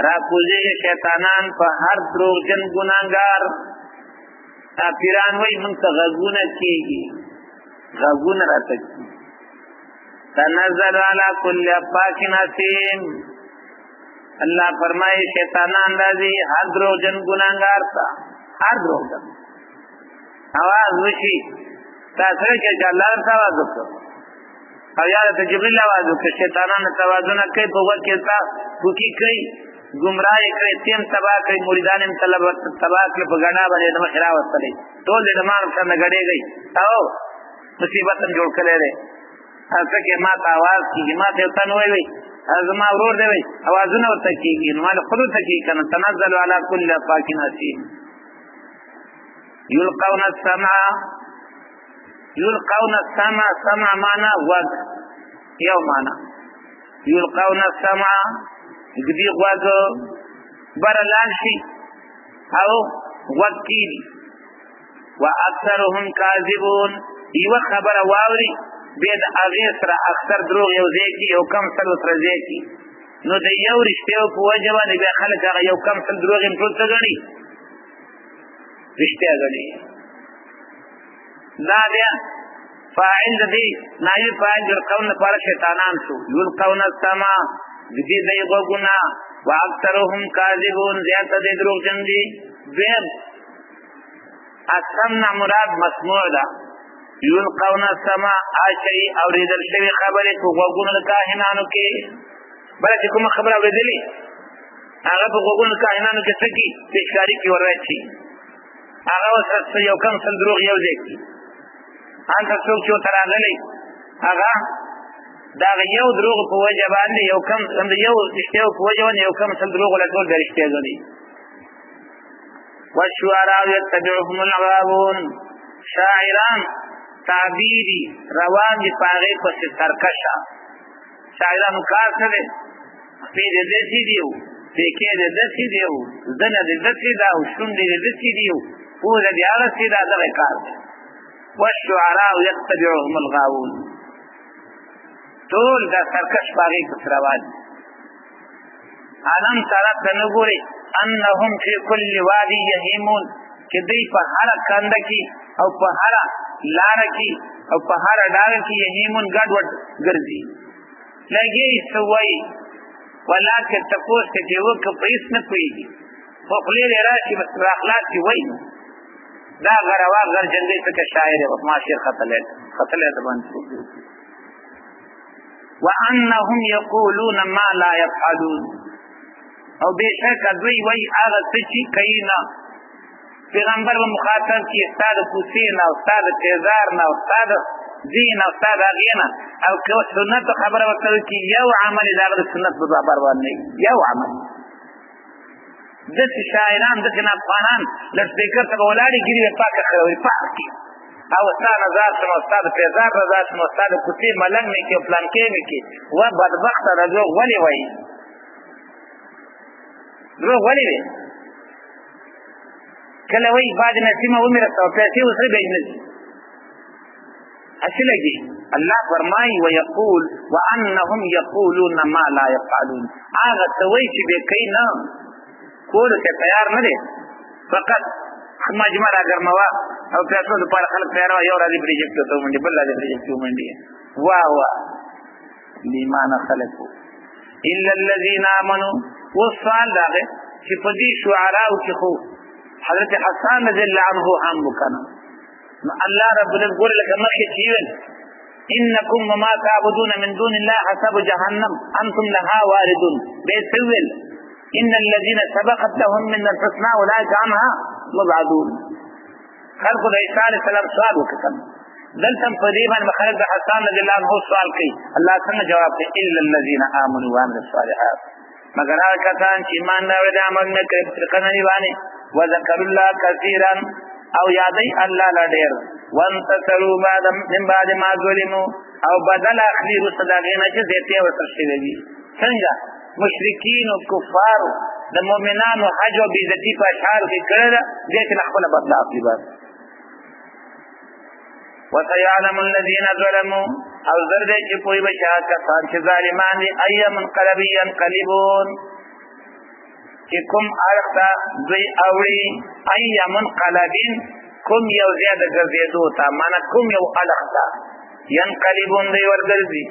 راکوزېږي شیطانان په هر دروغجن ګناهګار. پیران وایي موږ ته غږونه کېږي، غږونه راته کېږي. تنزل علی کل افاک اثیم، الله فرمایي شیطانان راځي هر دروغجن ګناهګار ته، هر دروغجن. اواز وشي تا سره چې الله ورته اواز وکړو، او یا ته جبریل اواز وکړي، شیطانان ته اوازونه کوي، په غوږ کې تا ټوکې کوي، ګمراه یې کړي، تیم تباه کوي، مریدان یې تباه کړي، په ګڼا باندې د مخې راوستلی، ټول د ډمان سره نه ګډېږئ او مصیبت هم جوړ کړی دی. هڅه کې ما ته اواز کېږي، ما ته یو تن وایي زما ورور دی وایي اوازونه ورته کېږي، نو ما له خود ورته کېږي که نه. تنزل علی کل افاک اثیم، یلقون السمع، یلقون السمع، سمع معنا غوږ، یو معنا. یلقون السمع ږدي غوږ بره لاړ شي او غوږ کېږي. واکثرهم کاذبون، یوه خبره واوري بیا د هغې سره اکثر دروغ یو ځای کي، یو کم سل ورسره ځای کي. نو د یو رښتیاو په وجه باندې بیا خلک هغه یو کم سل دروغ یې ټول څه ګڼي؟ رښتیا ګڼي. دا بیا فاعل د دې نایب فاعل یلقون لپاره شیطانان شو. یلقون السمع ږدي دی غوږونه، واکثرهم کاذبون زیاته دی دروغجن دي. دویم السمع مراد مسموع ده. یلقون السمع آشی اوریدل شوی خبرې په غوږونو د کاهنانو کې. بله چې کومه خبره اورېدلې هغه په غوږونو د کاهنانو کې څه کي؟ پیشکاري کې ورواچي، هغه ورسره یو کم سل دروغ یو ځای کي. هلته څوک چې ورته راغلی هغه د هغه یو دروغ په وجه باندې یو رښتیاو په وجه باندې یو کم سل دروغ ولا ټول د رښتیا ګڼي. والشعراء یتبعهم الغاوون، شاعران تعبیری روان دي په هغې پسې سرکشه. شاعرانو کار څه دی؟ خپې دې داسې دي او پیکې دې داسې دي او زنه دې داسې ده او شونډې دې داسې دي او پوزه دې هغسې ده، دغه کار دی. والشعراء یتبعهم الغاوون، ټول دا سرکش په هغې پسې روان دي. عالم طرف ته نه ګورې انهم فی کل وادی یهیمون چې دوی په هر کنده کې او په هر لاره کې او په هر ډاګه کې یهیمون ګډوډ ګرځي لګي سوي ولکه تاسو چې وک په هیڅ نه پويږي خو خلل راشي بس اخلاق کې وای دا غروا غر جنگي څخه شاعر او معاشر خطله زبان وانهم یقولون ما لا يفعلون او بشک دوی وای هغه څه چې کوي نه پیغمبر و مخاطب کی استاد حسین او استاد تیزار نه استاد دین او استاد اغینا او که سنت خبره وکړي کی یو عمل دا سنت په برابر باندې یو عمل د شاعران د افغانان لټیکر ته ولاړی ګری پاکه خروي پاکي او استاد نظر سم استاد تیزار رضا سم استاد حسین ملنګ می کې پلان کې می کې و بدبخت راځو ولی وای رو ولی وی کله وی بعد نسیمه عمر او پیسې وسره بجنس اصلږي الله فرمای و یقول وانهم یقولون ما لا يفعلون هغه توي چې به کینا کول ته تیار نه دي فقط مجمع راګرموا او پیسو د پر خلک تیار یو راځي پروجیکټ ته ومنډي بل راځي پروجیکټ ومنډي وا لیمان خلقو الا الذين امنوا والصال داغه چې په دې شعراء او کې خو حضرت حسان رضی الله عنه هم وکنا الله رب العزت ګور لکه مخکې چیول انکم وما تعبدون من دون الله حسب جهنم انتم لها واردون بيسول ان الذين سبقت لهم من الحسنى اولئك عنها مبعدون خلق عیسی علیہ السلام سوال وکړ دلته په دې باندې خلق د حسان رضی الله عنه سوال کوي الله څنګه جواب کوي الا الذين امنوا وعملوا الصالحات مگر هغه کسان چې ایمان راوړي د عمل نه کوي په قننی باندې وذكر الله كثيرا او یادی الله لا ډیر وانتصروا من بعد ما ظلموا او بدل اخلي رسداغینه چې زیته ورسره وي څنګه مشرکین او کفار د مؤمنانو حج او بیزتی په اشعار کې کړل دې چې خپل بدل اخلي بس وسيعلم الذين ظلموا او زرد چې کوئی بچا کسان چې ظالمان دي ايام انقلبي ينقلبون چې کوم اړخته دوی اوړي ايام انقلبين کوم یو زیاده ګرځېدو ته معنا کوم یو اړخته ينقلبون دوی ورګرځي